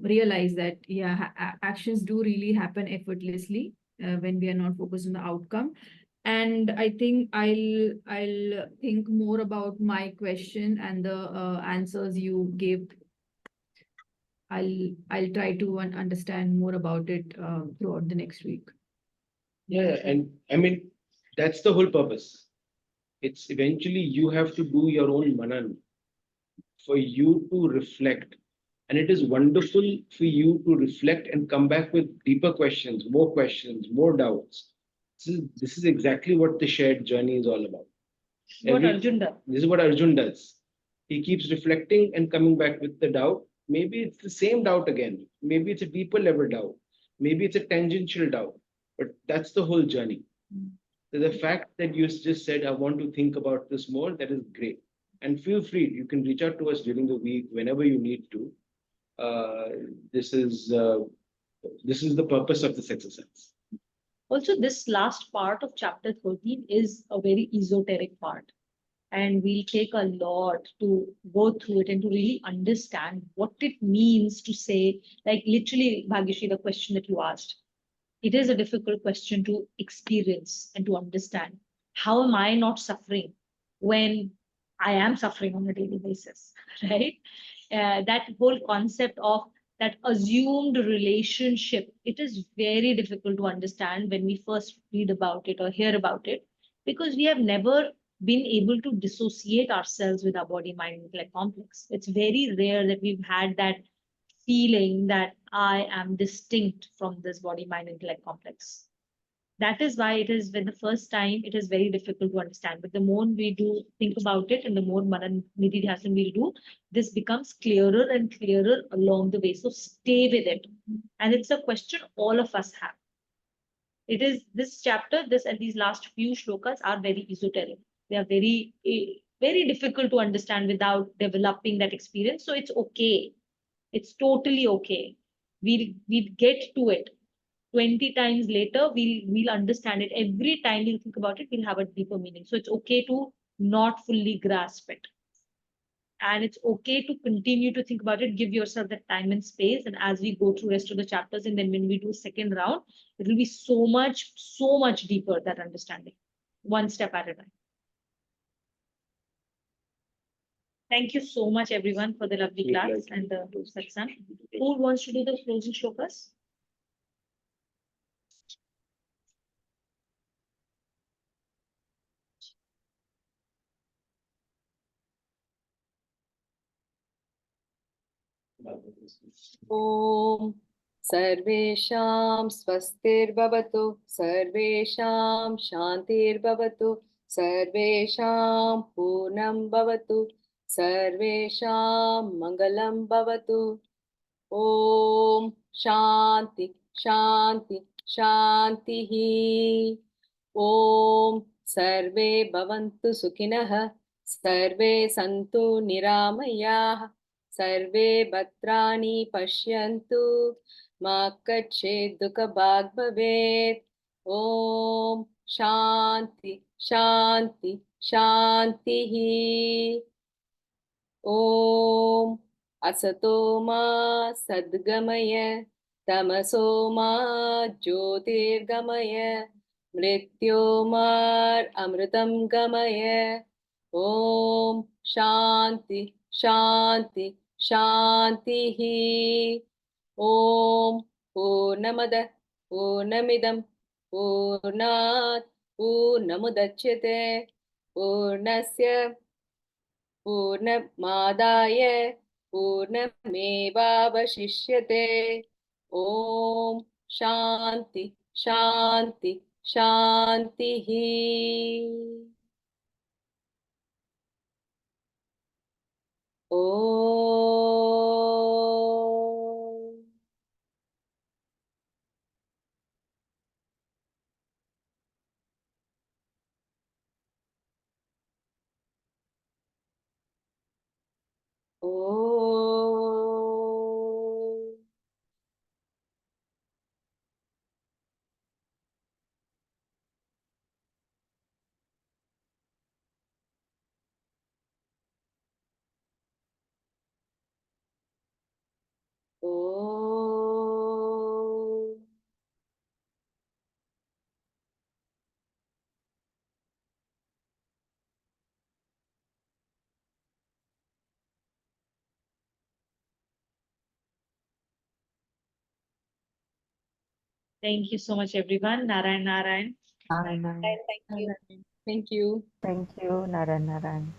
realize that, yeah, actions do really happen effortlessly when we are not focused on the outcome. And I think I'll think more about my question and the answers you gave. I'll try to understand more about it throughout the next week. Yeah, and I mean, that's the whole purpose. It's eventually you have to do your own manan for you to reflect. And it is wonderful for you to reflect and come back with deeper questions, more doubts. This is exactly what the shared journey is all about. What Arjun does. This is what Arjun does. He keeps reflecting and coming back with the doubt. Maybe it's the same doubt again. Maybe it's a deeper level doubt. Maybe it's a tangential doubt. But that's the whole journey. So the fact that you just said, I want to think about this more, that is great. And feel free, you can reach out to us during the week whenever you need to. Uh, this is uh, this is the purpose of this exercise. Also, this last part of chapter 13 is a very esoteric part. And we'll take a lot to go through it and to really understand what it means to say, like literally, Bhagyashri, the question that you asked, it is a difficult question to experience and to understand. How am I not suffering when I am suffering on a daily basis, right? That whole concept of that assumed relationship, it is very difficult to understand when we first read about it or hear about it, because we have never been able to dissociate ourselves with our body mind intellect complex. It's very rare that we've had that feeling that I am distinct from this body mind intellect complex. That is why it is, when the first time, it is very difficult to understand. But the more we do think about it and the more Manan Nididhyasana we'll do, this becomes clearer and clearer along the way. So stay with it. And it's a question all of us have. It is this chapter, this and these last few shlokas are very esoteric. They are very, very difficult to understand without developing that experience. So it's okay. It's totally okay. We'll get to it. 20 times later, we'll understand it. Every time we'll think about it, we'll have a deeper meaning. So it's okay to not fully grasp it. And it's okay to continue to think about it, give yourself that time and space. And as we go through rest of the chapters, and then when we do second round, it will be so much deeper, that understanding, one step at a time. Thank you so much, everyone, for the lovely class and the satsang. Who wants to do the closing shlokas? ॐ सर्वेषां स्वस्तिर्भवतु सर्वेषां शान्तिर्भवतु सर्वेषां पूर्णं भवतु सर्वेषां मङ्गलं भवतु ॐ शान्ति शान्ति शान्तिः ॐ सर्वे भवन्तु सुखिनः सर्वे सन्तु निरामयाः सर्वे भद्राणि पश्यन्तु मा कश्चित् दुःखभाग् भवेत् ॐ शान्ति शान्ति शान्तिः ॐ असतो मा सद्गमय तमसो मा ज्योतिर्गमय मृत्योर्मामृतं गमय ॐ शान्ति शान्ति शान्तिः ॐ पूर्णमदः पूर्णमिदं पूर्णात् पूर्णमुदच्यते पूर्णस्य पूर्णमादाय पूर्णमेवावशिष्यते ॐ शान्ति शान्ति शान्तिः ॐ Thank you so much, everyone. Narayan Narayan. Narayan. And thank you. Thank you. Thank you, Narayan.